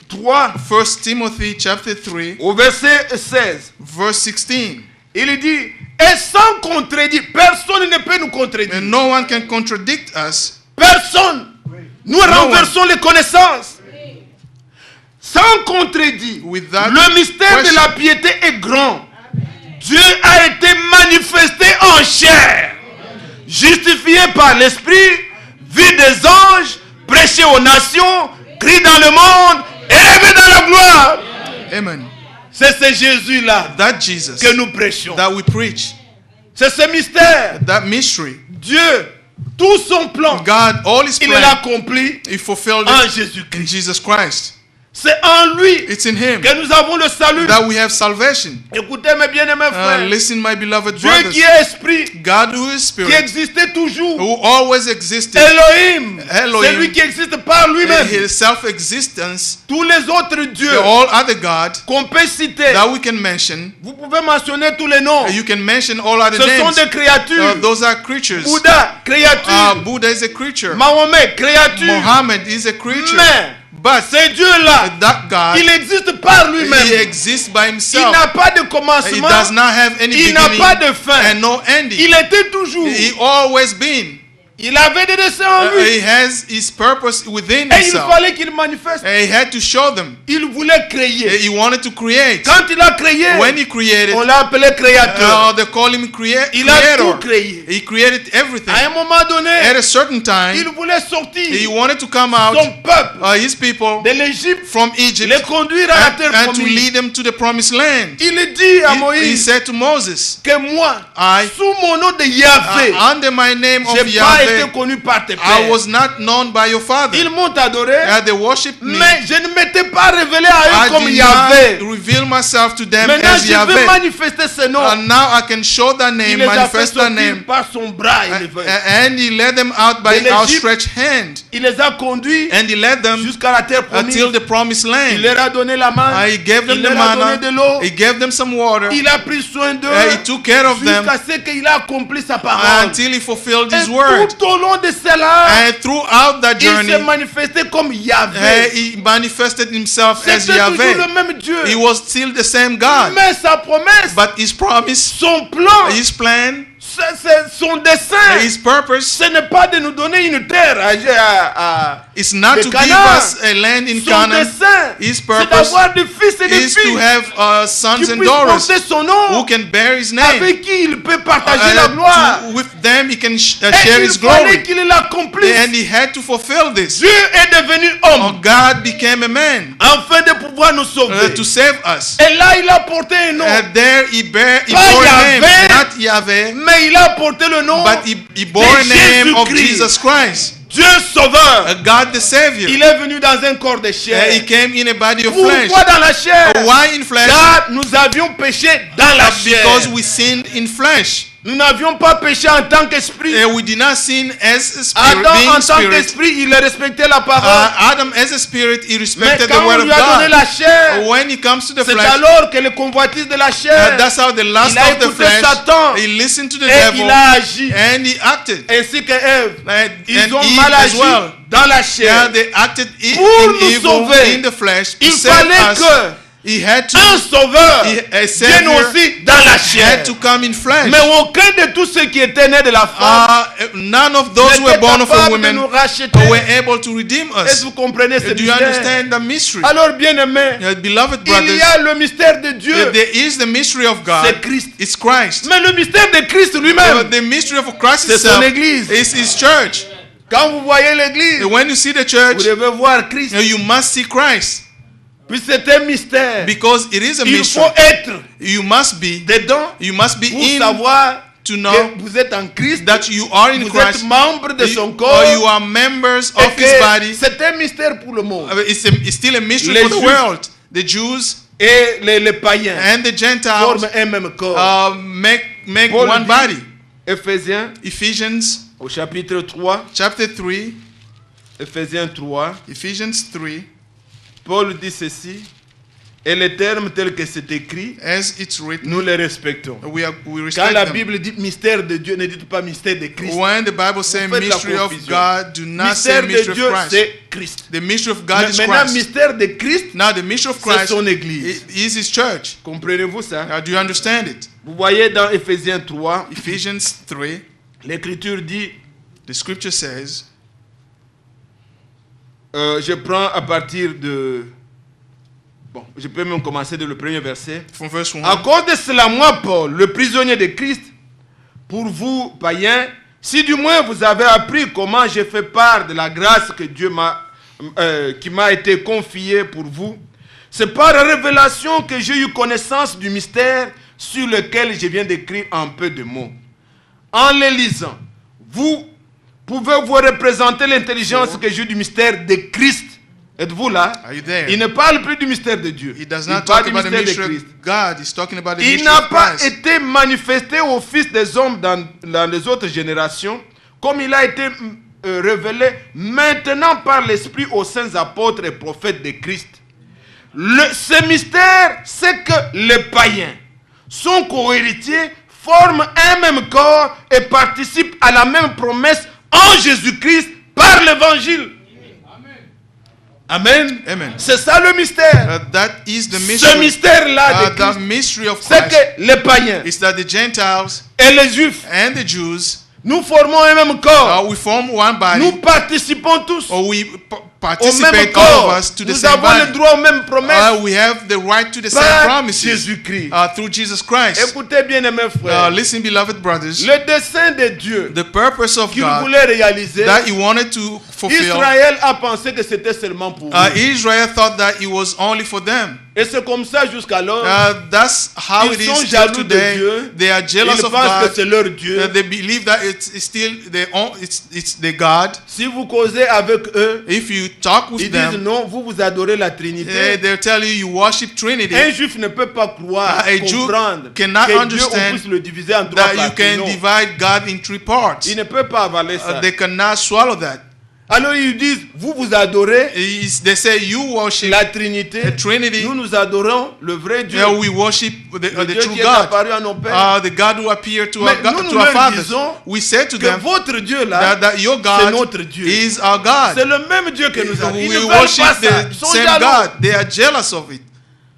3 1 Timothy chapter 3, au verset 16. verse 16. Il dit, et sans contredire, personne ne peut nous contredire. And no one can contradict us. Personne. Nous renversons les connaissances. Sans contredire, Without le mystère de question. la piété est grand. Dieu a été manifesté en chair, justifié par l'Esprit, vu des anges, prêché aux nations, crie dans le monde, élevé dans la gloire. Amen. C'est ce Jésus-là That Jesus que nous prêchons. that we preach, C'est ce mystère. that mystery, Dieu, tout son plan, God, all his il l'a plan, accompli he fulfilled en it Jésus-Christ. in Jesus Christ. C'est en lui It's in him que nous avons le salut. that we have salvation. Écoutez mes bien-aimés frères. Listen, my beloved Dieu brothers. qui est esprit, God who is qui spirit, existait toujours. who always existed, Elohim, Elohim. c'est lui qui existe par lui-même. his self-existence, Tous les autres dieux all other gods qu'on peut citer, that we can mention, vous pouvez mentionner tous les noms. you can mention all other Ce sont names. des créatures. Those are creatures. Bouddha, créature. Buddha is a creature. Mahomet, créature. Muhammad is a creature. Mais But ce Dieu-là, that God, il existe par he lui-même. exists by Il himself. n'a pas de He commencement. does not have any Il n'a beginning pas de fin. and no ending. Il était toujours. He always been. Il avait des desseins en lui. He has his purpose within Et il himself. fallait qu'il manifeste. And he had to show them. Il voulait créer. He wanted to create. Quand il a créé, When he created, on l'a appelé créateur. they call him Il a tout creator. créé. He created everything. À un moment donné, At a certain time, il voulait he sortir wanted to come out, son peuple his people, de l'Égypte, from Egypt les conduire à la terre and to promise. lead them to the promised land. Il dit à He Moïse said to Moses, que moi, I, sous mon nom de Yahvé, under my name je of n'ai pas été Yahweh, connu par tes I pères. was not known by your father. Ils m'ont adoré, They worshipped me. mais je ne m'étais pas révélé à eux I comme did Yahvé. not reveal myself to them Maintenant, as je vais Yahweh. manifester ce nom. And now I can show that Il name, les a fait manifest that sortir name. par son bras élevé. And he led them out by De l'Égypte. outstretched hand. Il les a conduits And he led them jusqu'à la terre promise. until the promised Il land. leur a donné la main. He gave them Il the leur a donné manna. de l'eau. He gave them some water. Il a pris soin d'eux He took care of them jusqu'à ce qu'il a accompli sa parole. until he fulfilled Et his word. tout au long de cela, And throughout that il journey, s'est manifesté comme Yahvé. he manifested himself as C'était toujours Yahweh. le même Dieu. He was still the same God. Mais sa promesse, But his promise, son plan, his plan, son dessein, his purpose, ce n'est pas de nous donner une terre à is not de to give Canaan. us a land in Son Canaan. dessein, His c'est purpose d'avoir des fils et des is to filles have qui sons and puissent daughters porter son nom, who can bear his name. avec qui il peut partager la gloire. With them he can Et share il his fallait glory. qu'il l'accomplisse. And he had to fulfill this. Dieu est devenu homme God became a man afin de pouvoir nous sauver. to save us. Et là, il a porté un nom. There he Pas bore a name, Yahweh, not Yahweh, mais il a porté le nom but he bore de a name of Jésus-Christ. Jesus Christ, Dieu sauveur. God the Savior. Il est venu dans un corps de chair. He came in a body of flesh. Pourquoi dans la chair? Why in flesh? Car nous avions péché dans la chair. Because we sinned in flesh. Nous n'avions pas péché en tant qu'esprit. We did not sin as a spirit, Adam being en tant spirit. qu'esprit, il respectait la parole. Adam as a spirit, he Mais respected the quand word on of lui a donné God. la chair, When it comes to the c'est flesh, alors que le convoitise de la chair, that's how the lust il a of the écouté flesh, Satan he listened to the et devil il a agi. and he acted. Ainsi que Ève. Ils And ont Eve mal as agi well. dans la chair. They acted Pour in nous evil sauver, in the flesh to il save fallait us. que He had to, un sauveur a vient savior aussi dans la chair. had to come in flesh. Mais aucun de tous ceux qui étaient nés de la femme None of those who were n'était born of a capable de woman nous racheter. were able to redeem Est-ce us. que vous comprenez ce Do you mystère? understand the mystery? Alors, bien-aimés, Beloved il brothers, y a le mystère de Dieu, there is the mystery of God. c'est Christ. It's Christ. Mais le mystère de Christ lui-même, The mystery of Christ c'est son itself église. is His church. Quand vous voyez l'église, And when you see the vous church, devez voir Christ. you must see Christ. Puis c'est un mystère. Because it is a Il mystery. faut être You must be dedans You must be pour in savoir to know que vous êtes en Christ, that you are in vous Christ, êtes membre de son or corps, you are members et of que His body. c'est un mystère pour le monde. It's still a mystery Les for the Juifs world. The Jews et les païens and the Gentiles forment un même corps. make Paul one dit, body. Éphésiens Ephesians au chapitre 3, chapter 3, Éphésiens 3, Ephesians 3, Paul dit ceci, et les termes tels que c'est écrit, as it's written, nous les respectons. we Quand respect la them. Bible dit mystère de Dieu, ne dites pas mystère de Christ. When the Bible says Vous faites la mystery of confusion. God, do not say Mystère de mystery Dieu, of Christ. c'est Christ. The mystery of God Mais is maintenant, Christ. mystère de Christ, Now the mystery of c'est Christ son église. is His church. Comprenez-vous ça? Do you understand it? Vous voyez dans Éphésiens 3, Ephesians 3, l'Écriture dit, the scripture says, je prends à partir de... Bon, je peux même commencer de le premier verset. from verse 1, À cause de cela, moi, Paul, le prisonnier de Christ, pour vous, païens, si du moins vous avez appris comment j'ai fait part de la grâce que Dieu qui m'a été confiée pour vous, c'est par la révélation que j'ai eu connaissance du mystère sur lequel je viens d'écrire en peu de mots. En les lisant, vous pouvez vous représenter l'intelligence que j'ai du mystère de Christ. Êtes-vous là? Are you there? Il ne parle plus du mystère de Dieu. He does Il not parle talk du about the mystère de mystery Christ. of God. He's talking about the Il mystery n'a of pas Christ. été manifesté aux fils des hommes dans les autres générations, comme il a été révélé maintenant par l'Esprit aux saints apôtres et prophètes de Christ. Ce mystère, c'est que les païens, son cohéritier, forment un même corps et participent à la même promesse en Jésus-Christ par l'évangile. Amen. Amen. C'est ça le mystère. That is the Ce mystery. mystère-là de The Christ, mystery of c'est Christ que les païens is that the Gentiles et les juifs, and the Jews, nous formons un même corps. we form one body, Nous participons tous or we au même participate, all corps. of us, to the Nous same avons le body. droit aux mêmes promesses We have the right to the same par promises Jésus-Christ. through Jesus Christ. Écoutez bien, mes frères. Listen, beloved brothers, Le dessein de Dieu the purpose of qu'il God voulait réaliser, that He wanted to fulfill, Israël a pensé que c'était seulement pour eux. Israel thought that it was only for them. Et c'est comme ça jusqu'alors. That's how Ils it sont is jaloux till de today. Dieu. They are Ils jealous of pensent que God. c'est leur Dieu. They believe that it's still it's the God. Si vous causez avec eux, If you talk with ils disent them, non, vous adorez la Trinité. they'll tell you you worship Trinity. Un juif ne peut pas croire, A Jew comprendre cannot que Dieu, on understand puisse le diviser en trois That you parties. can Non. divide God in three parts. Il ne peut pas avaler ça. They cannot swallow that. Alors ils disent, vous adorez They say you worship la Trinité. the Trinity. Nous adorons le vrai Dieu. Yeah, we worship Le the Dieu true qui est God. apparu à nos pères. The God who appeared to Mais our, nous, to nous our leur fathers. disons We say to que them votre Dieu là, that your c'est God notre Dieu. is our God. C'est le même Dieu que nous avons. Ils ne We veulent pas worship ça. the Ils sont same jaloux. God. They are jealous of it.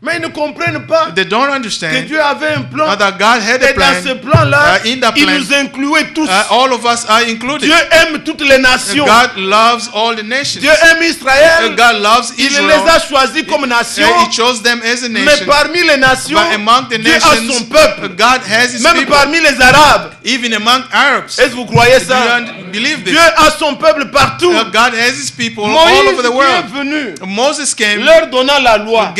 Mais ils ne comprennent pas They don't que understand Dieu avait un plan. that God had a Et dans ce plan. plan-là, In that il plan, nous incluait tous. All of us are included. Dieu aime toutes les nations. God loves all the nations. Dieu aime Israël. God loves Il Israel. les a choisis comme nation. He chose them as a Mais nation. parmi les nations, But among the Dieu a son nations, peuple. God has His Même people. parmi les Arabes. Even among Arabs. Est-ce que vous croyez Do ça? you believe this? Dieu a son peuple partout. God has His people all Moïse over the est world. venu, Moses came leur donnant la loi.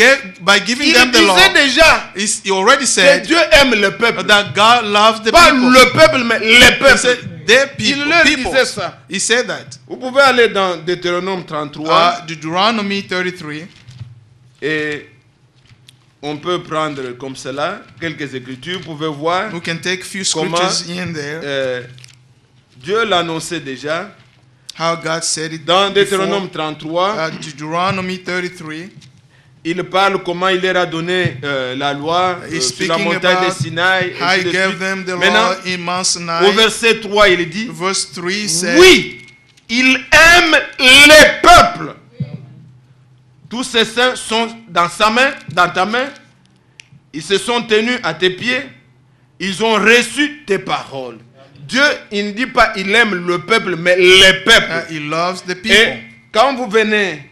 by giving Il them the law. disait déjà He already que said Dieu aime le peuple. that God loves the Pas people. le peuple, mais les He peuples. said their Il people. leur Peoples. disait ça. He said that. Vous pouvez aller dans Deutéronome 33 Deuteronomy 33. et on peut prendre comme cela quelques écritures. Vous pouvez voir We can take a few comment scriptures in there. Dieu l'annonçait déjà. How God said it Dans before. Deutéronome 33, Deuteronomy 33. il parle comment il leur a donné la loi He's sur la speaking montagne de about Sinaï. how ainsi He de gave suite. them the Maintenant, law in Mount au Sinai. verset 3, il dit, Verse 3 said, oui, il aime les peuples tous ces saints sont dans sa main, dans ta main. Ils se sont tenus à tes pieds. Ils ont reçu tes paroles. Dieu, il ne dit pas il aime le peuple, mais les peuples. He loves the people. Et quand vous venez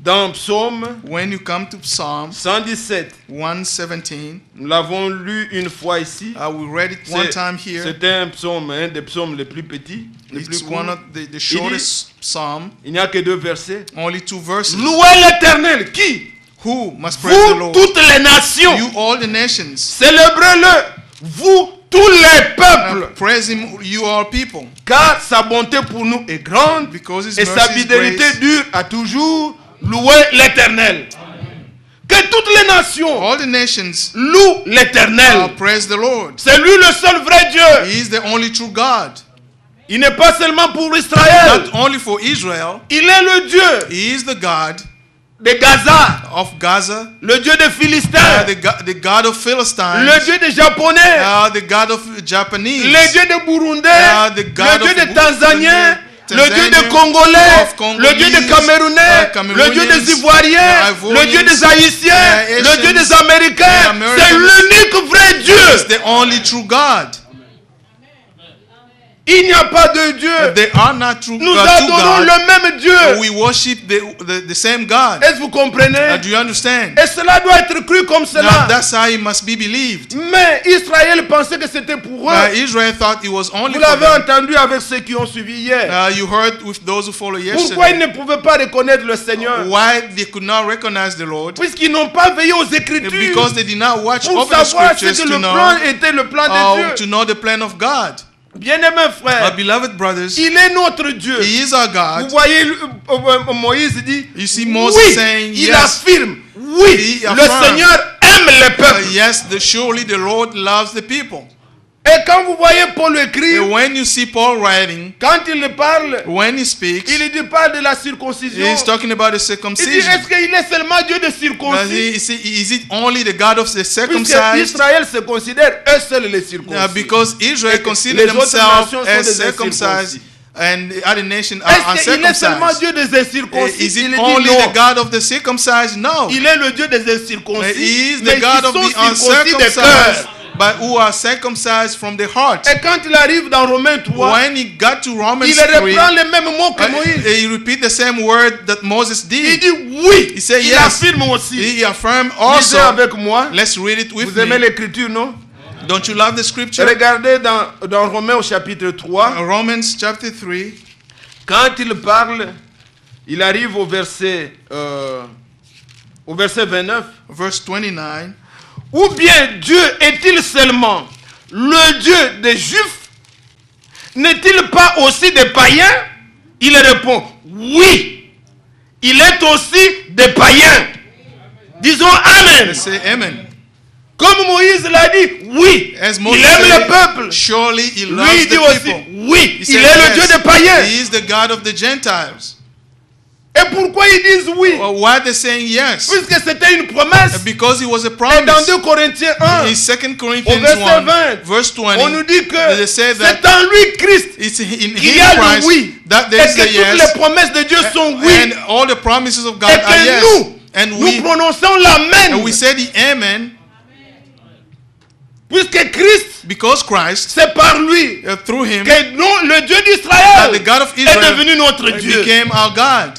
dans Psaume When you come to Psalm 117, 117, nous l'avons lu une fois ici. we read it one time here. C'est un psaume, un des psaumes les plus petits, les plus It's courts. one of the shortest psalm. Il n'y a que 2 versets. Only 2 verses. Louez l'Éternel. Qui? Who must praise the Vous, Lord? toutes les nations. You all the nations. Célébrez-le. Vous, tous les peuples. Praise him, you all people. Car sa bonté pour nous est grande Because his et sa mercy is fidélité great. dure à toujours. Louez l'Éternel. Que toutes les nations All the nations louent l'Éternel. praise the Lord. C'est lui le seul vrai Dieu. He is the only true God. Il n'est pas seulement pour Israël. Not only for Israel. Il est le Dieu He is the God de Gaza, of Gaza, le Dieu des Philistins, the God of Philistines, le Dieu des Japonais, the God of Japanese, le Dieu des Burundais, the le God Dieu of des Tanzaniens, le Dieu des Congolais, le Dieu des Camerounais, le Dieu des Ivoiriens, le Dieu des Haïtiens, le Dieu des Américains. C'est l'unique vrai Dieu. It's the only true God. Il n'y a pas de Dieu. They are not true, Nous two adorons God. le même Dieu. We worship the same God. Est-ce que vous comprenez? Do you understand? Et cela doit être cru comme Now, cela. that's how it must be believed. Mais Israël pensait que c'était pour eux. Israel thought it was only Vous for l'avez them. entendu avec ceux qui ont suivi hier. You heard with those who follow Pourquoi ils yesterday. ne pouvaient pas reconnaître le Seigneur? Why they could not recognize the Lord? Puisqu'ils n'ont pas veillé aux Écritures Because they did not watch pour over the savoir ce scriptures que to le know, plan était le plan de Dieu. to know the plan of God. Bien-aimés My frères, beloved brothers, il est notre Dieu. He is our Vous God. voyez, Moïse dit, You see Moses oui, saying, il yes. affirme, oui, He le affirmed. Seigneur aime les peuples. Yes, surely the Lord loves the people. Et quand vous voyez Paul écrire, And when you see Paul writing, quand il parle, when he speaks, il dit pas de la circoncision. he's talking about the Il dit, circumcision. est-ce qu'il est seulement Dieu de circoncis? Is it only the God of the Puisque circumcised? Israël se considère eux seuls les circoncis. Because Israel Et que considered les autres themselves nations sont as des circumcised, incirconcis. and the other nations are Est-ce qu'il est seulement uncircumcised. Dieu des incirconcis? Is Il it dit only non. the God of the circumcised? No. Il est le Dieu des incirconcis. He is Mais the God ils of sont the circoncis des uncircumcised, cœurs. but who are circumcised from the heart. Et quand il arrive dans Romains 3, When he got to Romans il 3, reprend les mêmes mots que Moïse. he repeat the same word that Moses Il did. dit oui. He said Il yes. affirme aussi. He affirmed Lisez also. avec moi. Let's read it with Vous aimez me. l'écriture, non? Don't you love the scripture? Regardez dans Romains au chapitre 3. Romans chapter 3. Quand il parle, il arrive au verset 29. Verse 29. Ou bien Dieu est-il seulement le Dieu des Juifs? N'est-il pas aussi des païens? Il répond, oui, il est aussi des païens. Disons Amen. Let's say amen. Comme Moïse l'a dit, oui, As il Moses aime said, le peuple. surely he Lui, loves il dit the aussi, people. oui, He il said, est le yes, Dieu des païens. He is the God of the Gentiles. Et pourquoi ils disent oui? Well, why are they saying yes? Puisque c'était une promesse. Because it was a Et dans promise. 2 Corinthiens 1, In 2 au Corinthians verset 1, 20, verse 20, on nous dit que they say c'est that en lui, Christ, it's in qu'il y a le Christ oui. that Et there is que the toutes yes, les promesses de Dieu sont oui. and all the promises of God Et are yes. que nous, And nous prononçons l'amen. we say the amen Puisque Christ, because Christ, c'est par lui through him, que nous, le Dieu that d'Israël the God of est Israel devenu notre Dieu. became our God.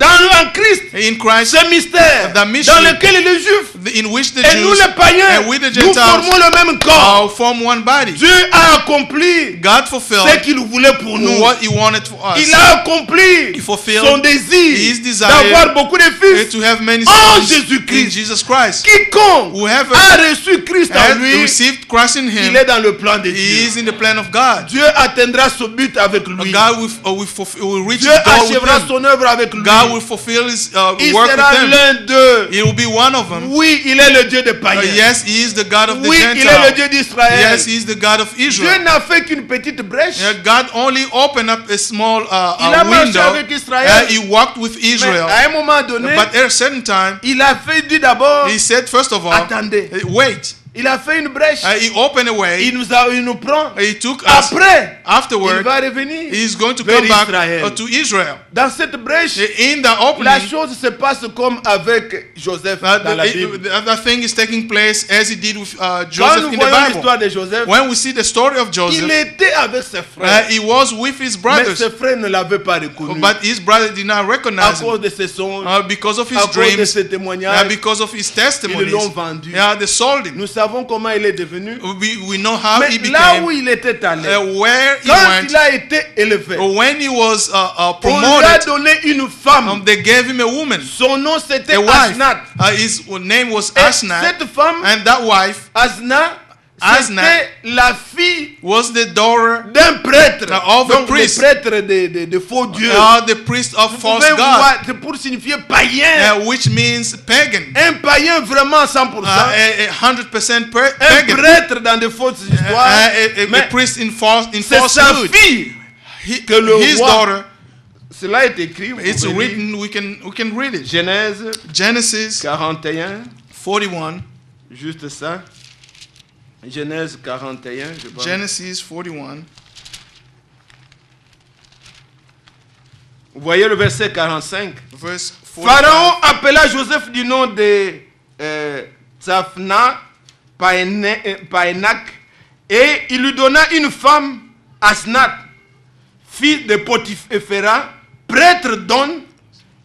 En Christ, In Christ, ce mystère the mystery dans lequel les Juifs in which the et nous Jews les païens, and we the nous Gentiles formons le même corps. form one body. Dieu a accompli God ce fulfilled qu'il voulait pour nous. what he wanted for us. Il a accompli He fulfilled son his désir desire d'avoir beaucoup de fils. to have many En sons in Jésus-Christ. Jesus Christ. Quiconque Whoever a reçu Christ en has lui, received Christ in il him, est dans le plan de he Dieu. is in the plan of God. Dieu atteindra ce but avec lui. God will reach Dieu his goal with achèvera him. son œuvre avec lui. God will fulfill his Il work sera with him. l'un d'eux. He will be one of them. Oui, il est le Dieu des païens. Yes, he is the God of the Oui, il est le Gentiles. Dieu d'Israël. Yes, he is the God of Dieu Israel. n'a fait qu'une petite brèche. God only opened up a small Il a marché window. avec Israël. He walked with Mais Israel. à un moment donné, But at a certain time, il a fait dit d'abord, he said, first of all, attendez, wait. Il a fait une brèche. He opened a way. Il nous prend. He took us. Après, il Afterward, va revenir he's going to vers come back Israël. to Israel. Dans cette brèche, In the opening, la chose se passe comme avec Joseph dans la Bible. the thing is taking place as he did with Quand Joseph nous in the voyons Bible. l'histoire de Joseph, When we see the story of il Joseph, était avec ses frères. he was with his Mais brothers, ses frères ne l'avaient pas reconnu. but his brother did not À recognize him cause de ses songes, because of à his cause de dreams, ses témoignages, because of his ils testimonies. l'ont vendu. Yeah, they sold him. Nous savons comment il est devenu. We know how Mais he là où became, il était allé, where he quand went, il a été élevé, when he was on lui a promoted. donné une femme. They gave him a woman, Son nom c'était a wife. Asnath. His name was Et Asnath, cette femme, and that wife Asnath, Asnath c'était la fille was the daughter d'un prêtre. of a Donc les priest. prêtres de faux dieux. The priest of Vous false pouvez god, voir, c'est pour signifier païen. which means pagan, Un païen vraiment à 100%. a 100% Un pagan, prêtre dans de fausses histoires. a Mais priest in false c'est sa falsehood. fille que le His roi. daughter. Cela est écrit. Vous It's pouvez lire. written. We can read it. Genèse Genesis 41. 41. Juste ça. Genèse 41, je pense. Genesis 41. Vous voyez le verset 45. Verse 45. Pharaon appela Joseph du nom de Tsaphna Paenak et il lui donna une femme, Asnath, fille de Potiphera, prêtre d'On,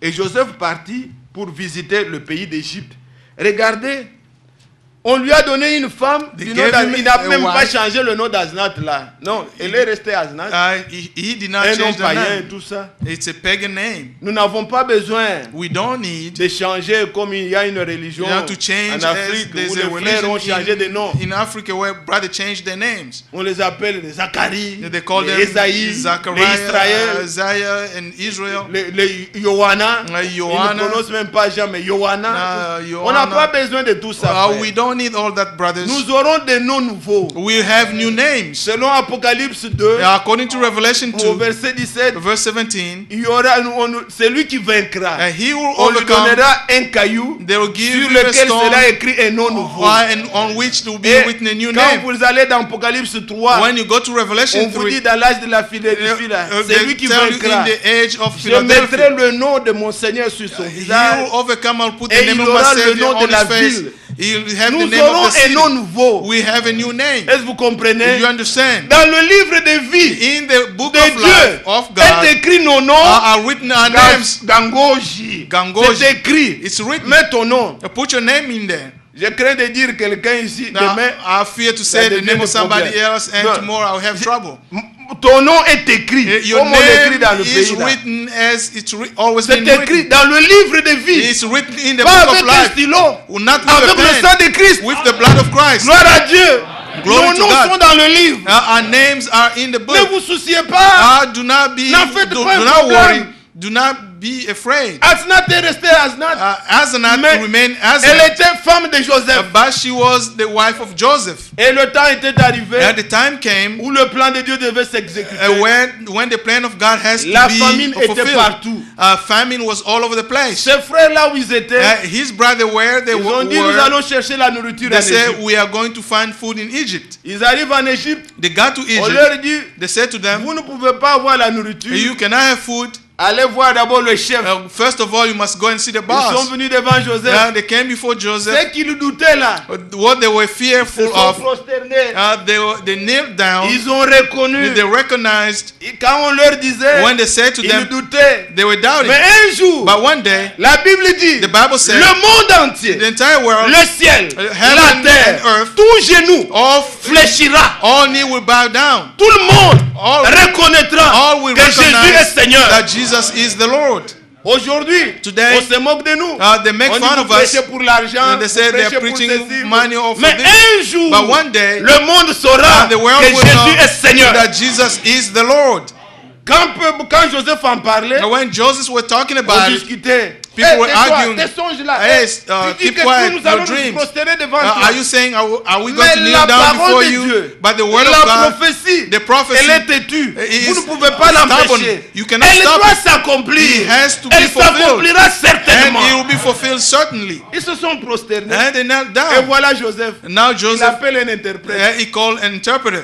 et Joseph partit pour visiter le pays d'Égypte. Regardez, on lui a donné une femme, du nom il n'a même pas changé le nom d'Asnath là. Non, elle est restée Asnath. He did not Un nom change the païen et name. tout ça. It's a pagan name. Nous n'avons pas besoin We don't need de changer comme il y a une religion to change en Afrique as où there's a les frères ont religion changé de nom. in Africa where brothers change their names. On les appelle les Zacharie, They call les them Esaïe, les Zachariah, Israël, Isaiah, and Israel. les Johanna. Johanna. Ils ne prononcent même pas jamais Johanna. Johanna. On n'a pas besoin de tout ça. We don't need all that, brothers. Nous aurons des noms nouveaux. We have new names. Selon Apocalypse 2, According to Revelation au 2, verset 17, verse 17, il y aura celui qui vaincra. he will On lui overcome. donnera un caillou They will give sur you a lequel stone, sera écrit un nom nouveau. and on which there will be Et written a new quand name. vous allez dans Apocalypse 3, When you go to on Revelation vous 3, dit dans l'âge de la Philadelphie, c'est lui they qui tell you vaincra. in the age of Je mettrai Philadelphia, le nom de mon Seigneur sur son he visage. will overcome. I'll put Et the name il of my aura le Savior nom de on la his face. ville. He'll have the Nous name aurons of the un nom city. nouveau. We have a new name. Est-ce que vous comprenez? You understand? Dans le livre de vie In the book de of life Dieu, of est God, écrit nos noms. are written our names. Gangoji. Gangoji. C'est écrit. It's written. Mets ton nom. Put your name in there. Je crains de dire quelqu'un ici Now, demain. I fear to say the devient name des of somebody problèmes. else, and Non. tomorrow I'll have trouble. Ton nom est écrit. Your Comme on écrit name dans le is pays là. written as it's always C'est been écrit written. dans le livre de vie. It's written in the Pas book avec of un life. stylo. Not with Avec a le pen. sang de Christ. With the blood of Christ. Gloire à Dieu. Glory Nos to noms God. sont dans le livre. Our names are in the Ne book. vous souciez pas. Do not be. N'en faites Do pas un not problème. worry. Do not be afraid. Asnath est restée Asnath. Asenath Mais remained elle Asenath, était femme de Joseph. but she was the wife of Joseph. Et le temps était arrivé And the time came où le plan de Dieu devait s'exécuter. when the plan of God has to La be famine était fulfilled. partout. Famine was all over the place. Ses frères là où ils étaient, His brother, where they ils ont dit nous were, allons chercher la nourriture en they said, Égypte. we are going to find food in Egypt. Ils arrivent en Égypte, They got to on Egypt. leur dit They said to them, vous ne pouvez pas avoir la nourriture. you cannot have food. Allez voir d'abord le chef. First of all, you must go and see the Ils sont boss. venus devant Joseph. They came before Joseph. Ceux qui le doutaient là, What they were ils se fearful sont of, prosternés. they knelt down. Ils ont reconnu. They recognized Et quand on leur disait, when they said to ils them, doutaient. they were doubting. Mais un jour, But one day, la Bible dit, the Bible said, le monde entier, the entire world, le ciel, heaven la terre, and earth, tout genou all fléchira. all knee will bow down. Tout le monde All, reconnaîtra all will que Jésus est recognize Seigneur. that Jesus is the Lord. Aujourd'hui, Today, on se moque de nous. they make On dit fun vous of us. prêchez pour l'argent, And they vous say they're prêchez pour preaching ceci. money or for Mais this. un jour, But one day, le monde saura the world que will Jésus know est Seigneur. that Jesus is the Lord. Quand Joseph en parlait, And when Joseph was talking on about it, discutait. People were tais-toi, arguing. tes songes là. Hey, Tu dis keep que quiet, nous your allons nous dreams. prosterner devant toi. Are you saying, are we going Mais to kneel la down parole before de you? Dieu, But the word of la God, prophétie, the prophecy, elle est têtue. is Vous ne pouvez pas stubborn. l'empêcher. You cannot Elle stop doit it. s'accomplir. It has to be Elle fulfilled. s'accomplira And certainement. it will be fulfilled certainly. Ils se sont prosternés. And they knelt Et down. voilà Joseph. And now Il Joseph, appelle un interprète. he called an interpreter.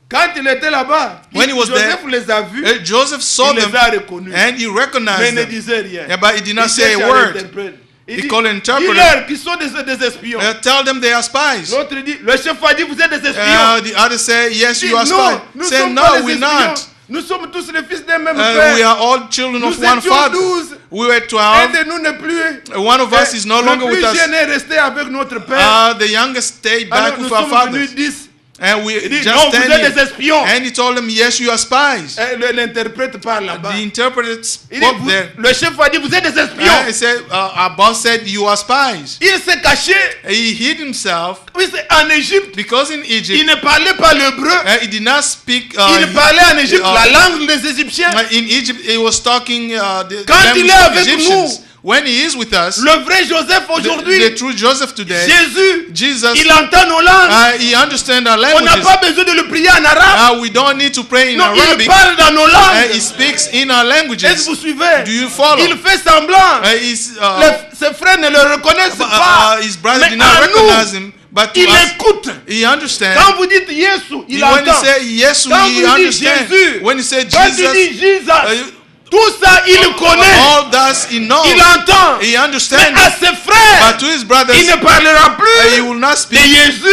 Quand il était là-bas, When he was Joseph there, les a vus. Joseph saw Il them les a reconnus. and he Mais recognized il ne them. disait rien. Yeah, but he did not Il say a cherche word. l'interprète. Il He dit, called an interpreter. dis-leur qu'ils sont des espions. Tell them they are spies. L'autre dit, le chef a dit, vous êtes des espions. The other say, yes, Il dit, you are non, spies. nous Say, sommes no, pas des we're espions. not. Nous sommes tous les fils d'un même We père. are all children of Nous one étions father. 12. We were Un 12. de nous n'est plus. One of us is no longer Le with plus us. jeune est resté avec notre père. The youngest stayed Alors back nous with our sommes venus fathers. 10. And we Il dit, just non, vous stand êtes des here. espions. And he told them, yes, you are spies. Et l'interprète parle là-bas. The interpreter Il dit, spoke there. le chef a dit, vous êtes des And espions. he said, our boss said, you are spies. Il s'est caché. He hid himself Oui, c'est en Égypte. because in Il Egypt, ne parlait pas l'hébreu. he did not speak. Il parlait en Égypte la langue des Égyptiens. In Egypt, he was talking the Quand il language est of avec Egyptians. nous, When he is with us, le vrai Joseph aujourd'hui, the true Joseph today, Jésus, Jesus, il entend nos langues. he understands our On n'a languages. pas besoin de le prier en arabe. We don't need to pray in Non, il Arabic. parle dans nos He langues. speaks in our Est-ce que languages. vous suivez? Do you follow? Il fait semblant. Ses frères ne le reconnaissent pas. His brother Mais did not à recognize nous, him, but to il us, écoute. he understands. Quand vous dites Yesu, il When he entend. say yes, Quand he vous dites understands. Jésus, When he say quand tu Jesus, dis Jésus, tout ça, il connaît. all that he knows, Il entend. he Mais understands. à ses frères, But to his brothers, il ne parlera he plus will not de speak. Jésus.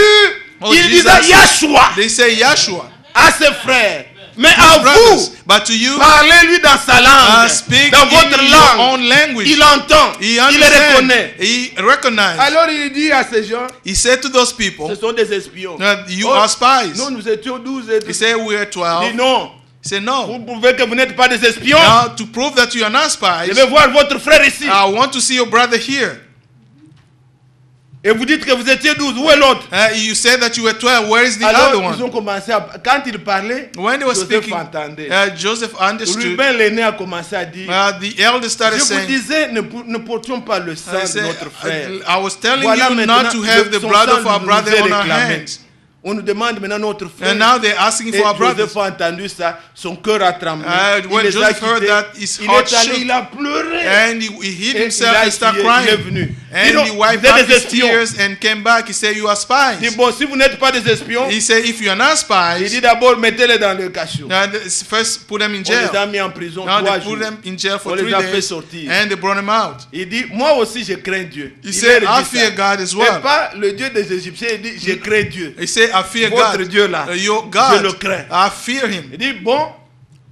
Oh, Il Jesus. disait Yahshua They say Yahshua. à ses frères. Mais To à his brothers. vous, But to you, parlez-lui dans sa langue, speak dans in votre your langue. own language. Il entend, He il understands. reconnaît. He recognizes. Alors il dit à ces gens, He said to those people, ce sont des espions. you Oh, are spies. Nous, nous étions 12 et He tout. said, we are Il 12. dit non, He said, no. vous prouvez que vous n'êtes pas des espions. Now, to prove that you are not Je spies, vais voir votre frère ici. I want to see your brother here. Et vous dites que vous étiez 12. Où est l'autre? You said that you were 12. Where is the Alors other ils one? ont commencé à... Quand il parlait, When they were Joseph speaking, entendait. Joseph understood. Ruben l'aîné a commencé à dire, The elder started je vous saying, disais, ne portions pas le sang I de said, notre frère. I was telling Voilà you maintenant, not to have the son blood sang of our nous brother est on our réclamé. hands. On nous demande maintenant notre frère. And now they're asking Et for our brothers. Joseph a entendu ça, son cœur a tremblé. When Il les a Joseph heard quittés. that, his Il heart est allé, shook. il a pleuré. And he hid Et himself il a and started essuyé, il est crying. venu. And Dis donc, he wiped vous êtes out des his espions. tears and came back. He said, you are spies. Il dit, bon, si vous n'êtes pas des espions, He said, if you are not il spies, dit d'abord, mettez-les dans le cachot. first put them in On les a jail. mis en prison Now 3 they jours. put them in jail for On les 3 a fait days. sortir. And they brought him out. Il dit, moi aussi je crains Dieu. He Il said, leur I dit fear ça. God as Et well. pas le Dieu des Égyptiens, il dit, je crains Dieu. He said, I fear Votre God. Dieu là, Your je le God. crains. I fear him. Il dit, bon,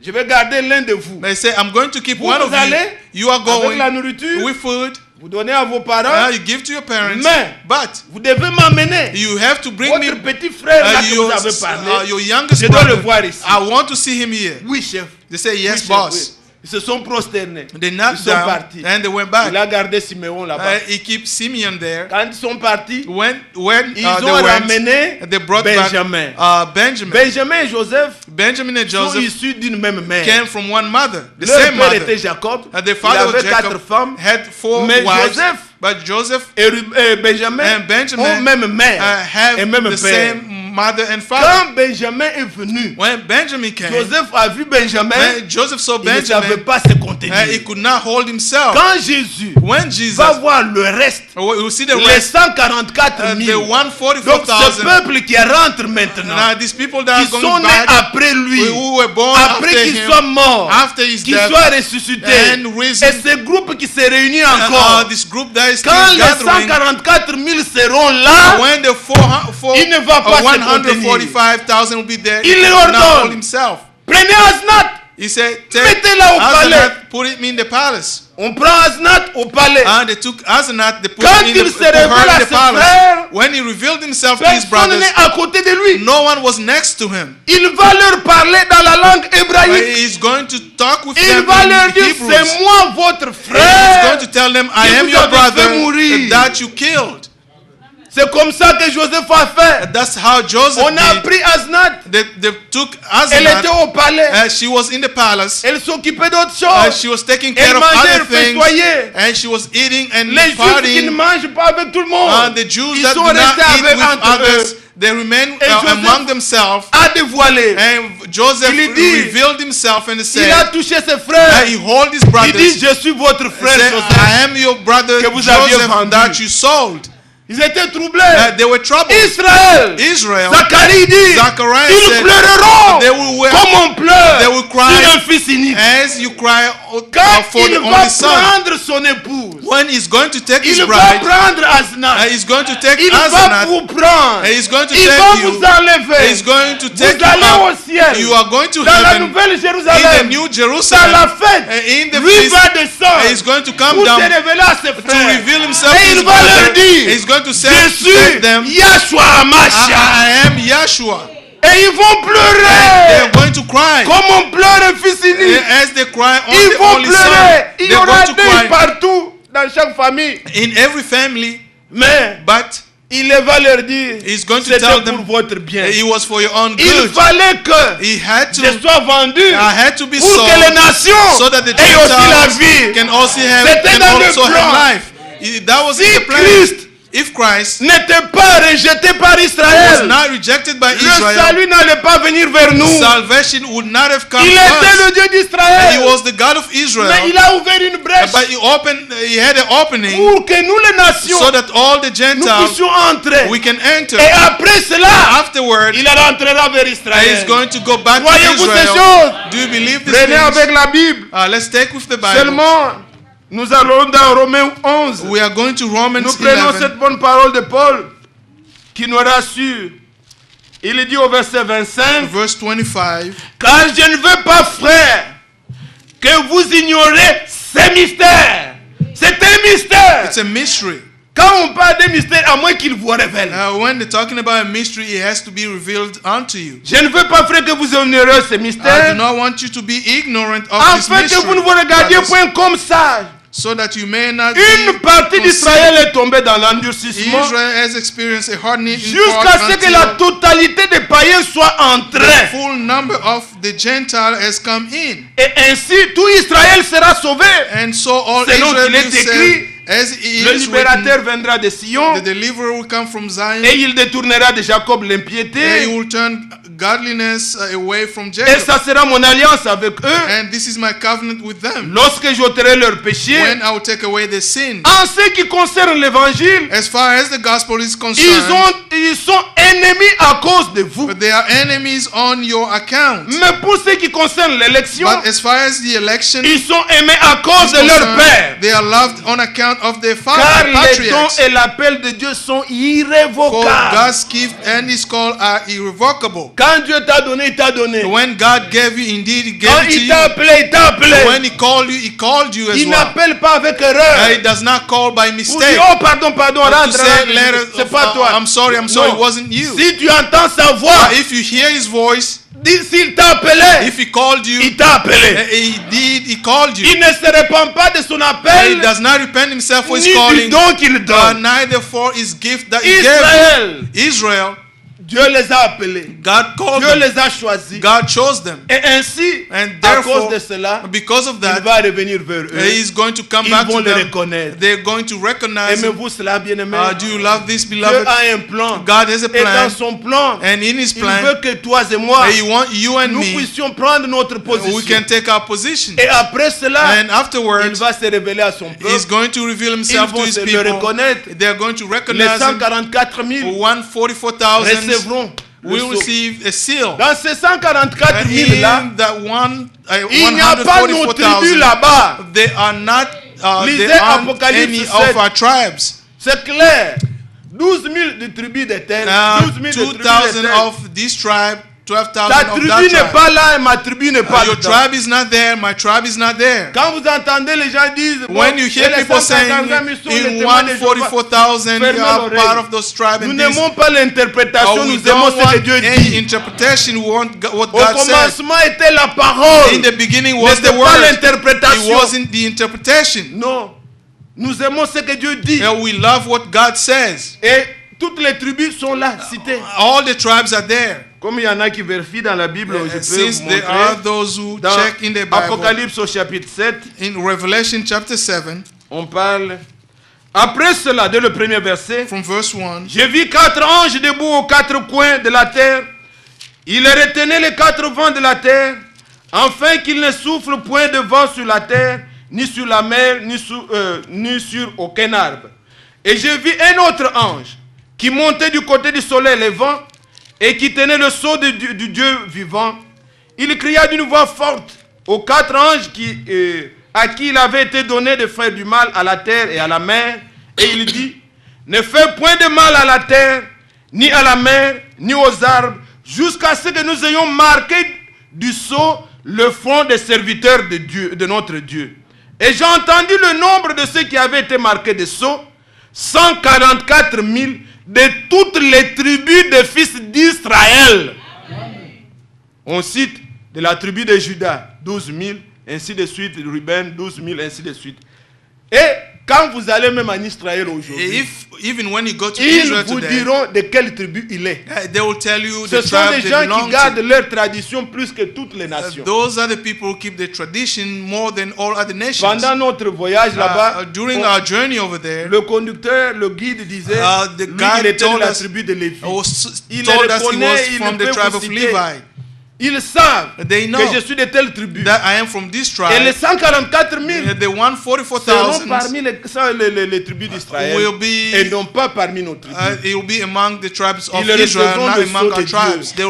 je vais garder l'un de vous. They say, I'm going to keep Vous, one vous of you. allez You are avec going la nourriture, with food. vous donnez à vos parents, You give to your parents. Mais- But vous devez m'emmener. you have to bring me Votre petit frère là que vous your, avez parlé, your youngest je dois le brother. voir ici. I want to see him here. Oui, chef. They say, yes, Oui, chef, boss. oui. Ils se sont prosternés. They Ils knelt sont down partis. and they went Il back. a gardé Siméon là-bas. He keeps Simeon there. Quand ils sont partis, When ils they ont went, ramené they brought Benjamin. back Benjamin. Benjamin et Joseph Benjamin and sont Joseph issus d'une même mère. came from one mother, the Leur same père mother. était Jacob. The Il father of avait 4 Jacob femmes. had 4 Mais wives, Joseph but Joseph et Benjamin and Benjamin ont même mère have et même the père. same mother and father. Quand Benjamin est venu, When Benjamin came, Joseph a vu Benjamin. when Joseph saw Il ne savait Benjamin, pas se contenir. he could not hold himself. Quand Jésus When Jesus, va voir le reste, we see the les rest, 144 the 000, donc ce 144,000. peuple qui rentre maintenant, Now these people that qui are sont going nés back, après lui, who were born après after qu'il him, soit mort, after his qu'il death, soit ressuscité, and risen. et ce groupe qui se réunit encore, this group that is still quand les gathering, 144 000 seront là, when the il ne va pas se contenir. 145,000 will be there, Il he leur could not hold donne. himself. Prenez Asnat, He said, take mettez-la au palais. Asenath, put him in the palace. On prend Asnat au palais. And they took Asenath, they put Quand him in il se put her révèle in à the ses palace. frères, When he revealed himself to his personne brothers, n'est à côté de lui. no one was next to him. Il va leur parler dans la langue hébraïque. He's going to talk with Il them va in leur dire, Hebrews. c'est moi votre He's frère. going to tell them, I que am vous your avez fait brother mourir. that you killed. C'est comme ça que Joseph a fait. That's how Joseph On a did. pris Asnath. They took Elle était Asenath. au palais. She was in the palace. Elle s'occupait d'autres choses. She was taking Elle care of mangeait, other elle things. festoyait. And she was eating and Les Juifs qui ne partying. mangent pas avec tout le monde. The Jews Ils that sont do not restés eat avec with entre others, eux. they remain Et Joseph among themselves. A dévoilé. And Joseph Il dit, revealed himself and Il a said, touché ses frères. he hold his Il brothers. dit, je suis votre frère Said, Joseph. I am your brother Que vous aviez Joseph vendu. that you sold. Ils étaient troublés. They were troubled. Israël. Israel, Zacharie dit, Zachariah ils said, pleureront they will wear, comme on pleure they will cry sur un fils unique. as you cry Quand for il the va only son. prendre son épouse, When he's going to take his il va bride, prendre Asnath. he's going to take Il va Asenath, vous prendre. he's going to Il va take vous you, enlever. he's going to Vous take you allez au up. ciel. You are going to Dans la heaven nouvelle in the Jérusalem. new Dans Jerusalem. la fête. In the Lui feast, va descendre. he's going to come Pour se down révéler à ses to frères. reveal himself to Et his il va leur brother. dire, He's going to say je suis them, Yahshua Hamashiach. I am Yahshua. Et ils vont They're pleurer. going to cry. Comme on pleure un fils unique. As they cry on Ils the vont only son, pleurer. Il y they're aura going to deuil cry partout dans chaque famille. in every family. Mais But il va leur dire, he's going to c'était tell pour them votre bien. it was for your own Il good. fallait que He had je to, sois vendu I had to be pour sold que les nations so that the aient aussi la Gentiles vie. can also have, C'était dans le have plan. life. That was Si in the plan. Christ If Christ n'était pas rejeté par was Israël, not rejected by le Israel, salut n'allait pas venir vers nous. salvation would not have come Il to était us. le Dieu And he d'Israël. was the God of Israel. Mais il a ouvert une brèche But he had an opening pour que nous les nations, so that all the nous Gentiles, puissions entrer. we can enter. Et après cela, Afterward, il rentrera vers he's Israël. going to go back to Voyez-vous ces Israel. choses? Do you believe this? Prenez avec la Bible. Let's take with the Bible. Seulement, nous allons dans Romains 11. We are going to Romans Nous prenons 11. cette bonne parole de Paul qui nous rassure. Il dit au verset 25, Verse 25. car je ne veux pas, frère, que vous ignorez ces mystères. C'est un mystère. It's a mystery. Quand on parle de mystère, à moins qu'il vous révèle. When they're talking about a mystery, it has to be revealed unto you. Je ne veux pas, frère, que vous ignorez ces I do mystères, not want you to be ignorant of this afin que mystery, vous ne vous regardiez brothers, point comme sages. so that you may not Une be partie conceived. d'Israël est tombée dans l'endurcissement Israel has experienced a hardening jusqu'à ce que la until totalité des païens soit the entrée. full number of the Gentile has come in. Et ainsi, tout Israël sera sauvé. And so all Selon Israel qu'il est will écrit, say, as it Le is libérateur written, viendra de Sion the deliverer will come from Zion, et il détournera de Jacob and he l'impiété. will turn godliness away from Et Jacob. ça sera mon alliance avec eux And this is my covenant with them, lorsque j'ôterai leurs péchés. when I will take away their sin. En ce qui concerne l'évangile, As far as the gospel is concerned, ils sont ennemis à cause de vous. but they are enemies on your account. Mais pour ce qui concerne l'élection, But as far as the election ils sont aimés à cause is de leur concerned, père. they are loved on account of their Car father, les dons patriarchs. et l'appel de Dieu sont For irrévocables. God's gift and His call are irrevocable. Quand Dieu t'a donné, il t'a donné. When God gave you, indeed He Quand gave it to il t'a you. appelé, il t'a appelé. When He called you as Il well. n'appelle pas avec erreur. He does not call by Vous mistake. dites, oh pardon, pardon, But to rentre, say rentre. later, C'est pas toi. I'm sorry, it Non. wasn't you. Si tu entends sa voix, If you hear His voice, s'il t'a appelé, if He called you, il t'a appelé. He called you. Il ne se répand pas de son He appel, does not repent Himself for ni His du calling, don qu'il donne. neither for His gift that He gave. Israël, Israel, Dieu les a appelés. God called Dieu them. les a choisis. God chose them. Et ainsi, And à therefore, cause de cela, because of il that, va revenir vers eux. He's going to come Ils back vont to le them. reconnaître. They're going to recognize Him. Aimez-vous cela, bien-aimé? Do you love this, Dieu beloved? a un plan. God has a Et dans plan. son plan, And in His il plan, veut que toi et moi, He wants you and nous me, puissions prendre notre we position. can take our position. Et après cela, And il afterwards, va se révéler à son He's peuple. going to reveal Ils Himself to vont His se le people. reconnaître. They're going to Les recognize Him. 144 000 144,000 recevront le will sceau. receive a seal. Dans ces 144 000 là, In that il n'y a pas nos tribus 144,000, là-bas. they are not Lisez they aren't Apocalypse any 7. of our tribes. C'est clair. 12 000 de tribus d'Étel. 12 000 de tribus 2,000 d'Étel. of this tribe, 12,000 Ta of tribu that n'est tribe. pas là et ma tribu n'est pas Your dedans. tribe is not there, my tribe is not there. Quand vous entendez les gens dire, When you hear people saying in 144,000 you Fermez are l'oreille. part of those tribes, nous and this, n'aimons pas l'interprétation, we nous aimons don't ce que want Dieu any dit. interpretation, we want what Au God says. commencement était la parole. In the beginning was N'était the pas word. It l'interprétation. wasn't the interpretation. Non. Nous aimons ce que Dieu dit. And we love what God says. Et toutes les tribus sont là, citées. All the tribes are there. Comme il y en a qui vérifient dans la Bible, je peux Since vous there are montrer. those who Dans check in the Bible, Apocalypse au chapitre 7, in Revelation chapter 7, on parle. Après cela, dès le premier verset, from verse 1, j'ai vu 4 anges debout aux 4 coins de la terre. Ils retenaient les 4 vents de la terre, afin qu'il ne souffle point de vent sur la terre, ni sur la mer, ni sur aucun arbre. Et j'ai vu un autre ange qui montait du côté du soleil levant et qui tenait le sceau du Dieu vivant. Il cria d'une voix forte aux 4 anges à qui il avait été donné de faire du mal à la terre et à la mer. Et il dit, ne fais point de mal à la terre, ni à la mer, ni aux arbres, jusqu'à ce que nous ayons marqué du sceau le front des serviteurs de Dieu, de notre Dieu. Et j'ai entendu le nombre de ceux qui avaient été marqués de sceau, 144 000 de toutes les tribus des fils d'Israël. On cite de la tribu de Juda, 12 000, ainsi de suite, Ruben, 12 000, ainsi de suite. Et quand vous allez même en Israël aujourd'hui, even when you go to ils Israel vous today, diront de quelle tribu il est. they will tell you Ce the sont tribe des they gens belong qui gardent to. leur tradition plus que toutes les nations. Those are the people who keep the tradition more than all other nations. Pendant notre voyage là-bas, During our journey over there, le conducteur, le guide disait, the lui, guide il était de told la us- tribu de Lévi. Il told les us he reconnaît, was il from peut the tribe vous of citer. Levi. Ils savent They know que je suis de telle tribu. that I am from this tribe. Et les 144 000 The seront 144,000 parmi les tribus d'Israël will be et non pas parmi nos tribus. it will be among the tribes of Ils Israel, recevront not le among sceau our de tribes. Dieu. They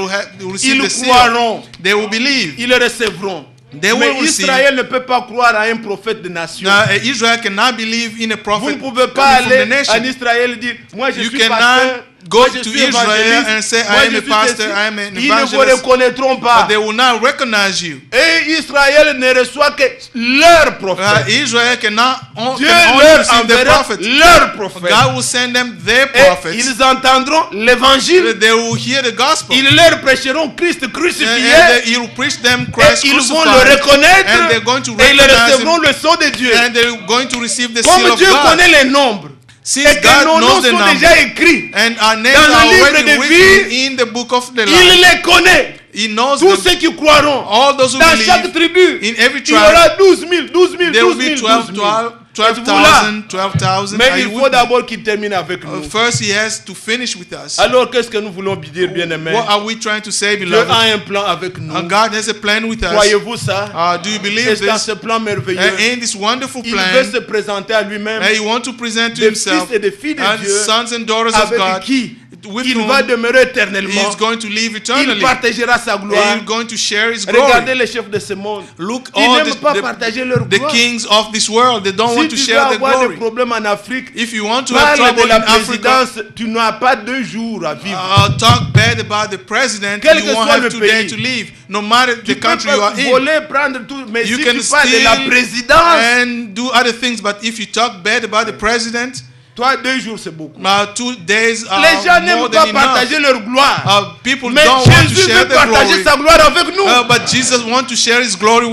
will receive Ils the seal. croiront, They will believe. ils le recevront. They will Mais receive. Israël ne peut pas croire à un prophète de nation. Now, Israel cannot believe in a Vous prophet ne pouvez pas coming from the aller nation. en Israël et dire, moi je You suis cannot pasteur, go moi je to suis Israel évangéliste, and say, moi I am je a suis pastor, ceci. I am an Ils ne vous evangelist. reconnaîtront pas. They will not recognize you. Et Israël ne reçoit que leur prophète. Israel cannot Dieu can only leur receive their enverra prophet. leur prophète. God will send them their Et prophets. ils entendront l'évangile. They will hear the gospel. Ils leur prêcheront Christ And crucifié. he will preach them Et Christ ils vont crucified. le reconnaître. And they're going to Et ils recognize recevront him. le sceau de Dieu. And they're going to receive the seal Comme of Dieu God. connaît les nombres. Since Et que God nos knows noms the sont number. déjà écrits. And our names Dans are le livre already de written vie, in the book of the Il life. les connaît. He knows Tous them. ceux qui croiront. All those who Dans believe. chaque tribu, In every il y aura tribe, 12 000, 12 000, there will 12 000, be 12 000. 12,000, 12,000. Mais Are il you faut with me? d'abord qu'il termine avec nous. First, he has to finish with us. Alors qu'est-ce que nous voulons dire, bien-aimés? What are we trying to say, Dieu beloved? a un plan avec nous. God has a plan with us. Croyez-vous ça? Do you believe Et dans this? ce plan merveilleux, And in this wonderful il veut plan, se présenter à lui-même he wants to present to des himself fils et des filles de and Dieu sons and daughters of avec God qui with il whom va demeurer éternellement. he is going to live Il eternally. partagera sa He gloire. is going to share his Regardez glory. les chefs de ce monde. Look, Ils all n'aiment pas partager leur the gloire. kings of this world, they don't Si want to tu veux share their avoir des glory. problèmes en Afrique, If you want to have parle de trouble la in Africa, présidence, tu n'as pas 2 jours à vivre. talk bad about the president, Quel you que won't soit le have 2 days pays. to leave, no matter Tu the peux country you pas are in. voler, prendre tout, mais You si can tu parles de la steal présidence, and do other things, but if you talk bad about the president, toi 2 jours c'est beaucoup. 2 days are Les gens more n'aiment than pas enough. partager leur gloire. People Mais don't want to Jésus share veut their partager glory, sa gloire avec nous. but Jesus wants to share his glory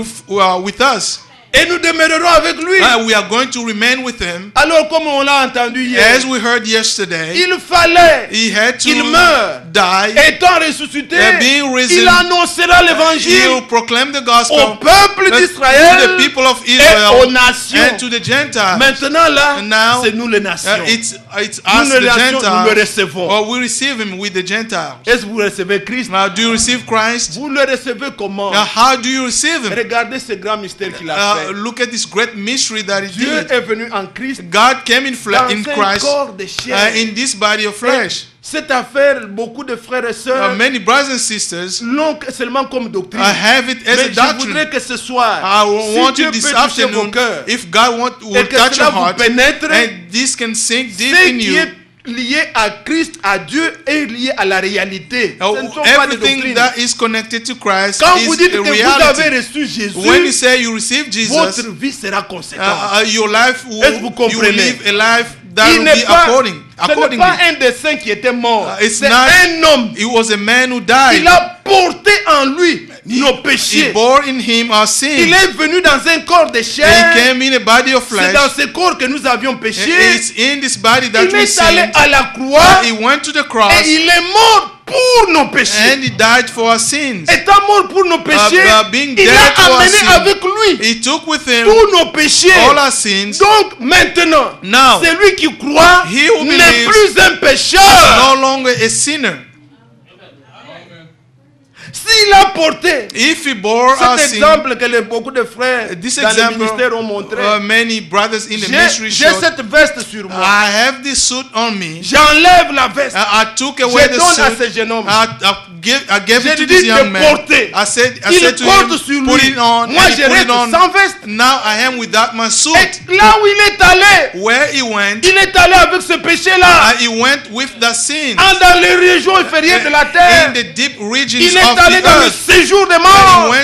with us. Et nous demeurerons avec lui. We are going to remain with him. Alors comme on l'a entendu hier, As we heard yesterday, il fallait he had qu'il to meure. die. Étant ressuscité, being risen, il annoncera l'évangile He'll proclaim the au gospel peuple to d'Israël the people of et Israel aux nations. and to the Gentiles. Maintenant là, And now, c'est nous les nations. It's Nous us, les the nations, nous le Gentiles. recevons. Or we receive him with the Gentiles. Est-ce que vous recevez Christ? Now, do you receive Christ? Vous le recevez comment? Now, how do you receive him? Regardez ce grand mystère qu'il a fait. Look at this great mystery that he Dieu did. est venu en Christ God came in dans in un Christ corps de chair. in this body of flesh. Cette affaire, beaucoup de frères et sœurs Many brothers and sisters l'ont seulement comme doctrine. have it as Mais a je doctrine. voudrais que ce soir, I want si you Dieu this peut toucher vos afternoon, cœurs if God et will que touch cela your vous heart, pénètre, and this can sink deep ce in qui you. est lié à Christ, à Dieu, est lié à la réalité. Ce ne sont pas des Everything doctrines. that is connected to Christ Quand is vous dites a que vous reality. avez reçu Jésus, When you say you receive Jesus, votre vie sera conséquente. your life Est-ce que vous will, you will comprenez? live a life that Il will n'est be pas, according. ce n'est Accordingly. pas un des saints qui était mort. It's C'est not- un homme. It was a man who died. Il a porté en lui nos He péchés. bore in him our Il sins. est venu dans un corps de He chair. came in a body of C'est dans flesh. ce corps que nous avions péché. It's in this body that Il we est allé sinned. à la croix He went to the cross et il est mort pour nos péchés. and he died for our sins. Étant mort pour nos péchés, Being il dead a for our amené sins. avec lui He took with him tous nos péchés. all our sins. Donc maintenant, Now, celui qui croit he who n'est believes plus un pécheur. no longer a sinner. S'il a porté If he bore our cet sin, exemple que beaucoup de frères this dans le example, ministère ont montré, many brothers in the ministry j'ai showed, cette veste sur moi. I have this suit on me. J'enlève la veste. I took away Je the donne à suit. ce jeune homme. I gave J'ai it to dit this de young man. porter. I said Il to porte him, sur put lui. it on. Moi, And je he put reste it on. sans veste. Now I am without my suit. Et là où il est allé, Where he went, il est allé avec ce péché-là. he went with the sin. Dans les régions inférieures de la terre. In the deep regions Il est of allé the dans le earth. séjour des And morts.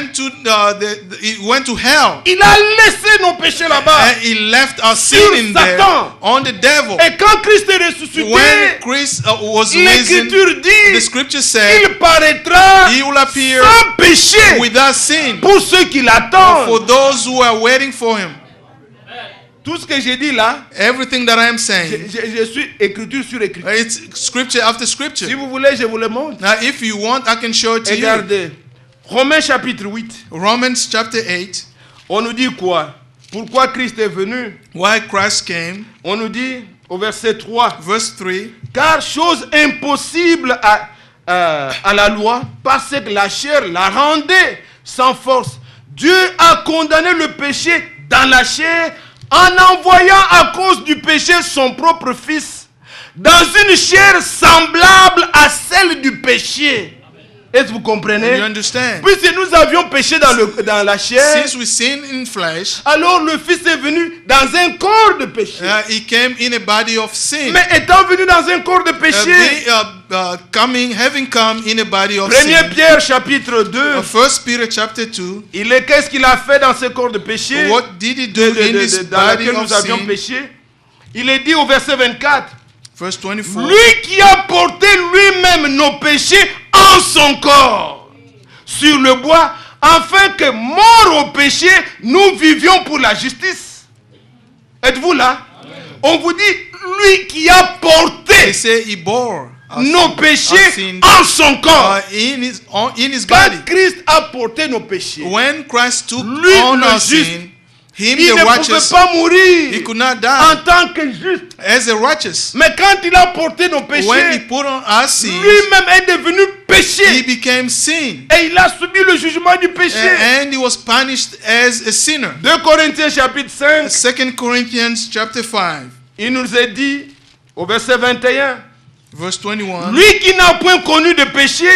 he went to hell. Il a laissé nos péchés là-bas. And he left our sin Sur in there Satan. on the devil. Et quand Christ est ressuscité, When Christ was risen, l'Écriture the dit scripture said, il paraîtra he will appear sans péché without sin pour ceux qui for l'attendent. those who are waiting for him. Tout ce que j'ai dit là, Everything that I am saying, je suis écriture sur écriture. it's scripture after Si scripture. vous voulez, je vous le montre. Now, if you want, I can show it to you. Regardez. Romains chapitre 8. Romans chapter 8, On nous dit quoi? Pourquoi Christ est venu? why Christ came, On nous dit au verset 3. verse 3, Car chose impossible à la loi, parce que la chair la rendait sans force. Dieu a condamné le péché dans la chair en envoyant à cause du péché son propre fils dans une chair semblable à celle du péché. Est-ce que vous comprenez? you understand? Puisque nous avions péché dans la chair, Since we sin in flesh, alors le fils est venu dans un corps de péché. he came in a body of sin. Mais étant venu dans un corps de péché, Having come in a body of 1 sin. Pierre chapitre 2, 1 Peter chapter 2, qu'est-ce qu'il a fait dans ce corps de péché what did he do in this dans body lequel of nous avions sin? péché? Il est dit au verset 24, Verse 24. lui qui a porté lui-même nos péchés en son corps sur le bois, afin que mort au péché, nous vivions pour la justice. Êtes-vous là? On vous dit, lui qui a They porté say he bore our nos sin- péchés our sins, en son corps. in his Quand body. Christ a porté nos péchés, When Christ took Lui, on le our juste, sin, him il the ne pouvait righteous, pas he mourir could not en die tant que juste. as a righteous. Mais quand il a porté nos When he péchés, put on our sins, lui-même est devenu he péché. became sin. Et il a subi le jugement du péché. And he was punished as a sinner. 2 Corinthiens chapitre 5, 2 Corinthians chapter 5, il nous est dit au verset 21, verse 21. lui qui n'a point connu de péché,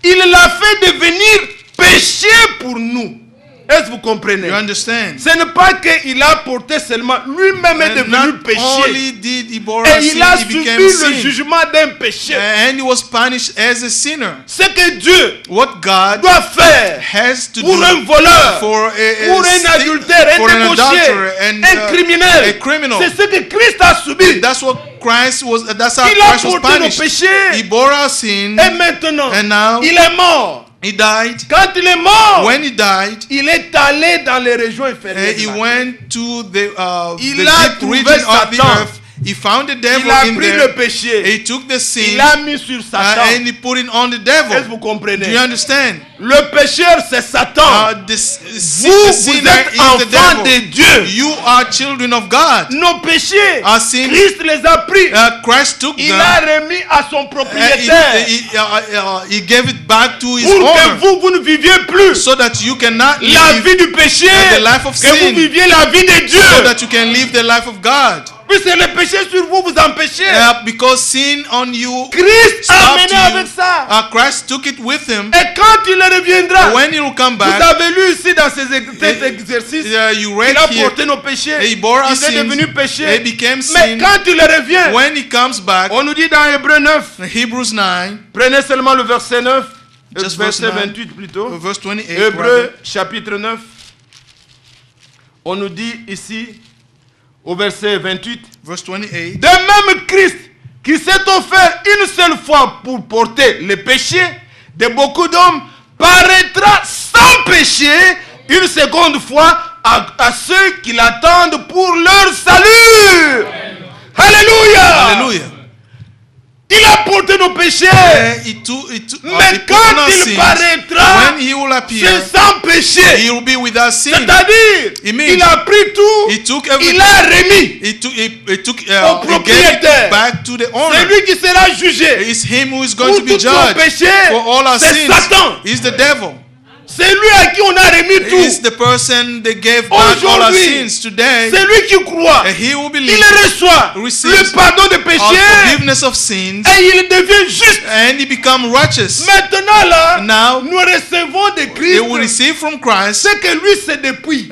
il l'a fait devenir péché pour nous. Est-ce que vous comprenez? You understand? Ce n'est pas qu'il a porté seulement, lui-même est And devenu not péché. only did he bore our Et il sin, a he subi became le sin. jugement d'un péché. And he was punished as a sinner. Ce que Dieu What God doit faire has to pour do un voleur, for pour un adultère, un for an débauché, adulterer and un criminel, a criminal. c'est ce que Christ a subi. That's what Christ was. That's how Il a Christ was porté nos punished. péchés. He bore our sin. Et maintenant, And now il est mort. he died. Quand il est mort, When he died, il est allé dans les régions inférieures. he de la terre. went to the Il a deep trouvé region of the Satan. earth. He found the Il devil a in pris there. le péché. He took the sin Il a mis sur Satan. and he put it on the Est-ce que devil. vous Do comprenez? you understand? Le pécheur, c'est Satan. The Vous sinner êtes is the enfants devil. de Dieu. You are children of God. Nos péchés, Our sins, Christ les a pris. Christ took Il them. a remis à son And propriétaire. he gave it back to his Pour que owner, vous ne viviez plus so that you cannot la live vie du péché, the life of que vous sin, viviez la vie de so Dieu. that you can live the life of God. Puisque le péché sur vous vous empêchez. Because sin on you Christ a stopped amené avec ça. you. Christ took it with him. Et quand il reviendra, When he will come vous back, avez lu ici dans cet exercice, you read il a here, porté nos péchés. he bore our Il est sins, devenu péché. he became Mais sin. quand il revient, When he comes back, on nous dit dans Hébreux 9, Hebrews 9, prenez seulement le verset 9, Just verse verset 9, 28 plutôt. verse 28, Hébreux chapitre 9, on nous dit ici, au verset 28, verse 28, de même Christ, qui s'est offert une seule fois pour porter les péchés de beaucoup d'hommes, paraîtra sans sans péché une seconde fois à ceux qui l'attendent pour leur salut. Alléluia. Hallelujah. Il a porté nos péchés. Mais quand il paraîtra, when he will appear, c'est sans péché. he will be without sin. C'est-à-dire, il a pris tout, He took everything. il a remis He took au he gave propriétaire. it back to the C'est owner. lui qui sera jugé. It's him who is going Pour to be tous nos judged péchés, for all our c'est sins. Satan. He's the devil. C'est lui à qui on a remis He's tout. the person that gave back all our Aujourd'hui, sins today. c'est lui qui croit. And he will Il believe reçoit receives le pardon des all péchés forgiveness of sins, et il devient juste. and he become righteous. Maintenant là, Now, nous recevons de he will Christ receive from Christ ce que lui c'est depuis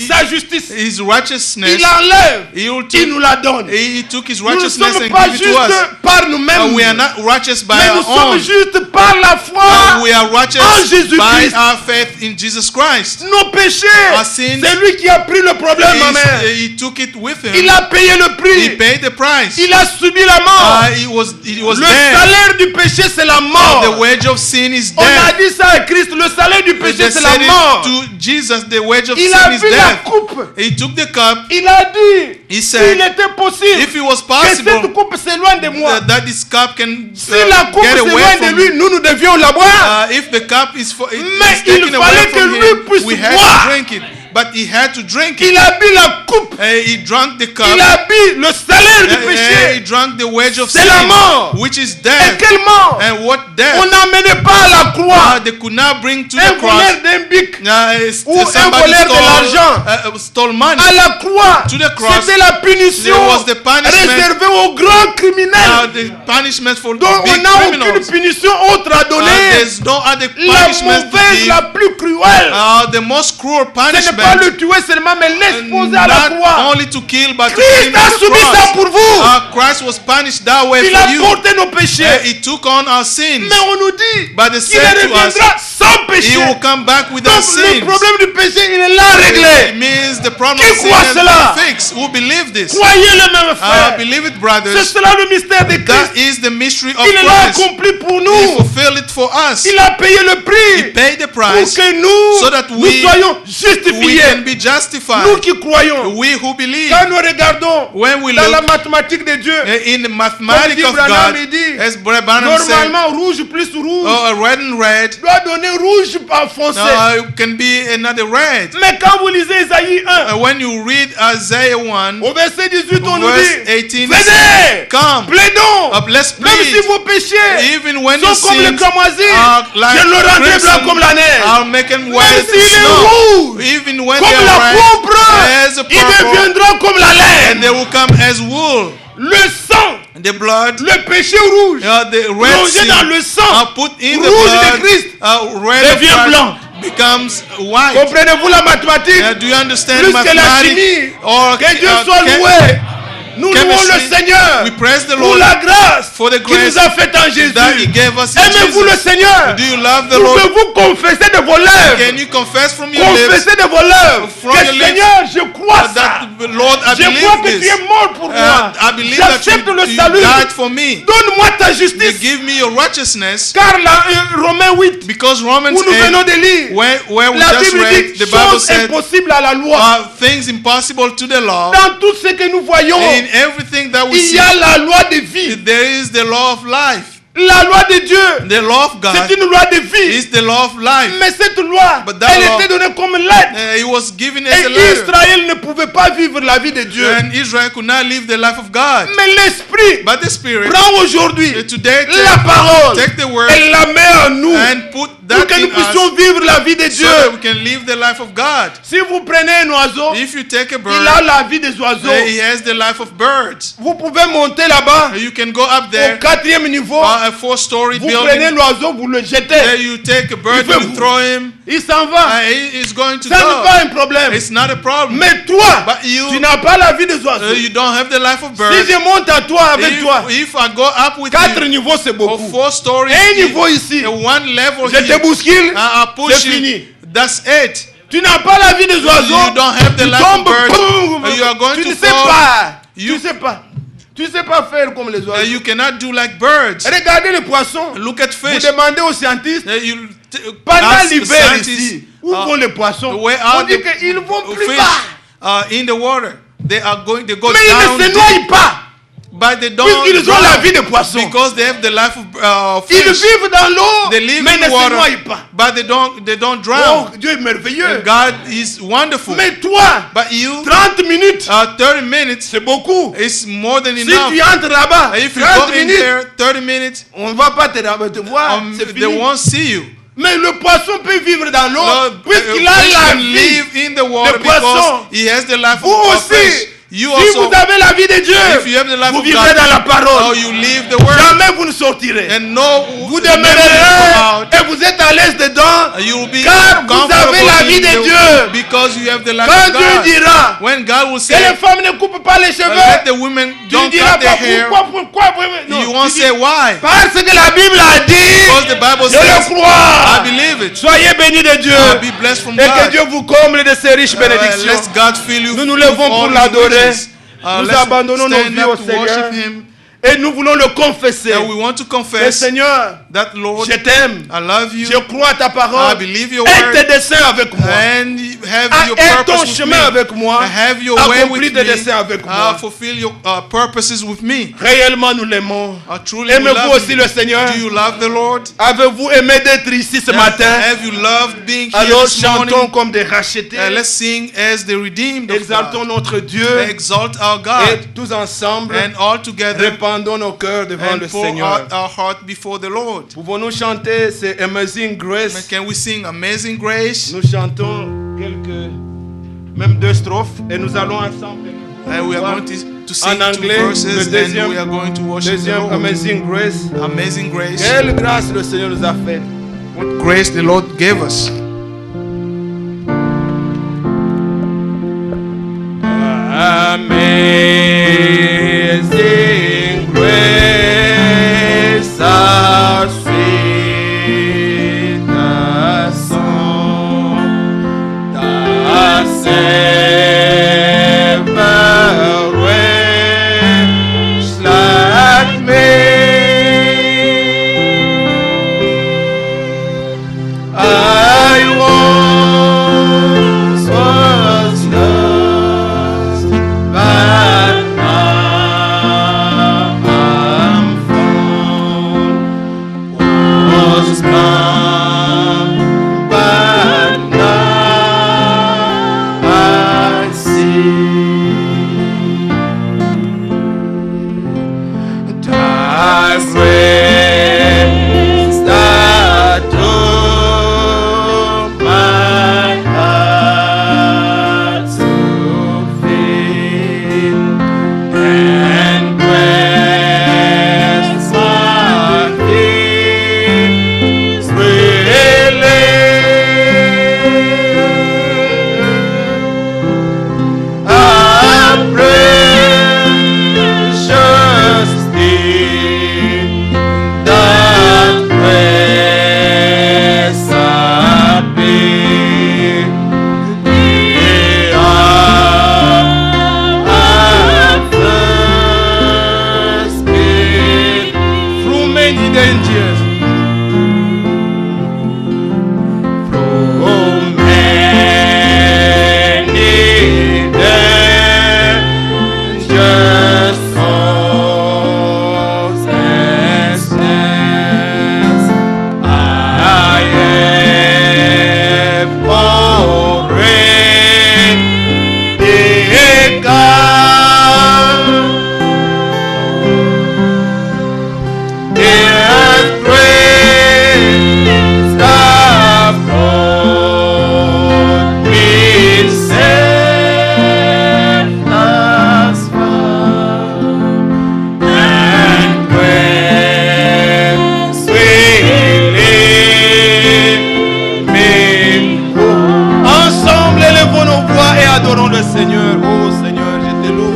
sa justice. his righteousness. Il enlève, He will il nous la donne. He took his Nous ne righteousness sommes and pas gave it to us. juste par nous-mêmes, We are not righteous by mais nous our sommes own. juste par la foi We are en righteous Jésus-Christ. by our faith in Jesus Christ. Nos péchés, Our sins, c'est lui qui a pris le problème, ma mère. He took it with him. Il a payé le He prix. paid the price. Il a subi la mort. He was Le dead. salaire du péché, c'est la The mort. wage of sin is On a death. dit ça à Christ. Le salaire du péché, They c'est said la mort. it to Jesus. The wage of Il sin a is vu la death. coupe. He took the cup. Il a dit, He s'il said, était possible if it was que possible cette coupe s'éloigne de moi. that this cup can Si la coupe get away s'éloigne de from lui, nous devions la boire. if the cup is Mais is taken il away fallait que from lui him, puisse we had boire. to drink it. But he had to drink Il it. a bu la coupe. He drank the cup. Il a bu le salaire du He péché. drank the wage of C'est sin, la mort. which is Et death. quelle mort? And what death? On n'amenait pas à la croix They could not bring to un the cross. voleur d'un bic ou un Somebody voleur de l'argent. stole money. à la croix. To the cross. C'était la punition There was the punishment. réservée aux grands criminels. The punishment for the Donc big on n'a aucune criminals. punition autre à donner. There's no other La punishment to mauvaise, give. la plus cruelle. The most cruel Ce n'est pas punishment. le tuer seulement, mais l'exposer à la Not croix. only to kill, but to Christ kill a on the subi ça cross. pour vous. Christ was punished that way Il for a you. porté nos péchés. He took on our sins. Mais on nous dit But they qu'il said to us, reviendra sans péché. He will come back without Donc le sins. problème du péché, il est là It réglé. means the problem Qui of sin croit has cela? been fixed. Who believe this? Croyez-le même frère. Believe it, C'est brothers. cela le mystère de That Christ. is the mystery of Il l'a Christ. accompli pour He nous. fulfilled it for us. Il a payé le He prix paid the pour price que nous, so that nous we soyons we justifiés. can be justified. Nous qui croyons. We who believe. Quand nous regardons When we dans la look mathématique de Dieu, in the comme mathematics dit of Branham, God, il dit, as Brother Branham said, normalement rouge plus rouge red and red doit donner rouge par foncé. it can be another red. Mais quand vous lisez Isaïe 1, When you read Isaiah 1, au verset 18, on nous verse dit, 18, venez, come, plaidons, let's même si plead. vos péchés Even when your sont comme le sins cramoisi, are like je le rendrai blanc crimson, comme la neige. I'll make them Même white as s'il est snow. rouge, Even when comme they la are red pourpre, as a il purple, deviendra comme la and laine. they will come as wool. Le sang, The blood, le péché rouge, the red plongé sin, dans le sang are put in the rouge blood, de Christ, red of devient Christ blanc. becomes white. Comprenez-vous la mathématique? Do you understand Plus que la mathematics? chimie. Or Que Dieu soit loué. Nous louons chemistry, le Seigneur we praise the pour Lord la grâce for the qu'il grace nous a faite en Jésus. that He gave us in Aimez-vous le Jesus. Seigneur? Do you love the Lord? Pouvez-vous confesser de vos lèvres? Can you confess from your lips Confessez de vos lèvres From que your lips, Seigneur, je crois ça. that Lord, I Je crois believe que tu this. es mort pour moi. I believe that J'accepte le you salut. died for me. Donne-moi ta You justice. give me your righteousness, Car Romains 8, because Romans où nous 8, venons de lire, where we la just Bible read, dit the Bible choses said, impossibles à la loi. things impossible to the law. Dans tout ce que nous voyons, In everything that we il see, y a la loi de vie. there is the law of life. La loi de Dieu, The law of God c'est une loi de vie. is the law of life. Mais cette loi, But that elle law- était donnée comme lettre. It was given as a Et letter. Israël ne pouvait pas vivre la vie de Dieu. And Israel could not live the life of God. Mais l'Esprit But the Spirit, prend aujourd'hui today, la parole take the word et la met en nous and put pour that que nous in us puissions vivre la vie de so Dieu. that we can live the life of God. Si vous prenez un oiseau, If you take a bird, il a la vie des oiseaux. he has the life of birds. Vous pouvez monter là-bas You can go up au there, 4e niveau. a 4-story Vous prenez building. l'oiseau, vous le There jetez. you take a bird, Il fait you throw him, Il s'en va. he's going to Ça n'est go. pas un problème. It's not a problem. Mais toi, But you, tu n'as pas la vie des oiseaux. you don't have the life of Si birds. je monte à toi avec toi, If I go up with 4 you, niveaux c'est or beaucoup. 4 stories, Un niveau ici, one level je te here, bouscule, I push c'est you. fini. That's it. Tu n'as pas la vie des oiseaux. You don't have the Tu life of tombes, birds. boum, You are going tu to ne sais fall. pas. You- Tu sais pas. Tu sais pas faire comme les oiseaux. You cannot do like birds. Regardez les poissons. Look at Vous fish. demandez aux scientistes, You pendant ask l'hiver scientists, ici, Où vont les poissons? Where On are dit the qu'ils vont plus fish bas. in the water? They go Mais down ils ne se deep, noient pas. but they don't Puisqu'ils ont la drown vie de poisson. because they have the life of Ils fish. vivent dans l'eau, They live mais in ne se water, noient pas. but they don't Oh, drown. Dieu est merveilleux. God is wonderful. Mais toi, But you, 30 minutes, 30 minutes c'est beaucoup. is more than Si enough. tu entres là-bas, If you go 30 in minutes, there 30 minutes, on ne va pas te voir, c'est they fini. won't see you. Mais le poisson peut vivre dans l'eau, Lord, puisqu'il a fish la can vie. live in the water The poisson. because he has the life Vous of aussi, fish. You si also, vous avez la vie de Dieu, if you have the life vous of vivrez God, dans la parole. or you live the word, Jamais vous ne sortirez. and no, Vous never will demeurerez come out. et vous êtes à l'aise dedans, You will be car vous comfortable avez la vie in de the- Dieu. because you have the life Quand of Dieu God. dira When God will que say, les femmes ne coupent pas les let cheveux, the women tu ne don't diras cut their pas hair, pourquoi. Non, you won't tu dis, say why. parce que la Bible a dit, Because the Bible je le says, I crois. believe it. Soyez bénis de Dieu Be blessed from et que God. Dieu vous comble de ses riches bénédictions. Let God fill you Nous nous with levons all pour his l'adorer. riches. Nous Let's abandonnons nos stand vies up au to Seigneur worship Him. et nous voulons le confesser. And we want to Mais confess Seigneur, that, Lord, je t'aime, I love you, je crois à ta I parole believe your et word, tes desseins avec moi. and have your Et ton purpose with chemin me. avec moi. Have your way Accomplis with tes me. desseins avec moi. Fulfill your purposes with me. Réellement, nous l'aimons. Truly we Aimez-vous love aussi you. le Seigneur? Do you love the Lord? Avez-vous aimé d'être ici ce matin? Have you loved being here Alors this chantons morning? comme des rachetés. Let's sing as the redeemed of Exaltons God. notre Dieu Exalt our et God, tous ensemble and all together, répandons nos cœurs devant le and pour Seigneur. our heart before the Lord. Pouvons-nous chanter c'est Amazing Grace? Can we sing Amazing Grace? Nous chantons même 2 strophes et nous allons ensemble. And we are going to sing En 2 anglais, verses, le and we are going to worship the deuxième Lord. Amazing Grace. Amazing Grace. Quelle grâce le Seigneur nous a fait. What grace the Lord gave us. Amazing grace, how sweet the song that saved a wretch like me. I once was lost, but now I'm found. Was blind, but now I see. Thy grace that took my heart to fill and quench my fears relief. A precious thing, that grace appeared. The hour of first been through many dangers, through many dangers, souls and snares, I have already gone. There's grace that brought me safe thus far, and grace will lead me home. Ensemble, élevons nos voix et adorons le Seigneur. Oh Seigneur, je te loue.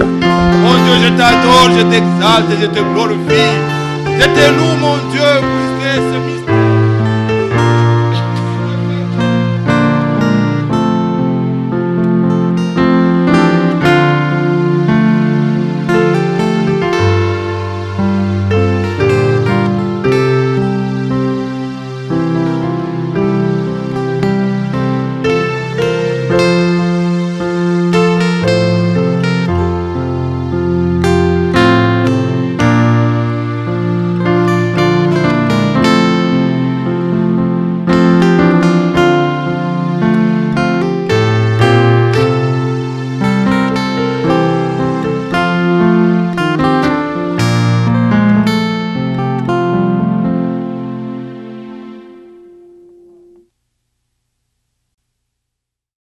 Mon Dieu, je t'adore, je t'exalte, je te glorifie. Je te loue, mon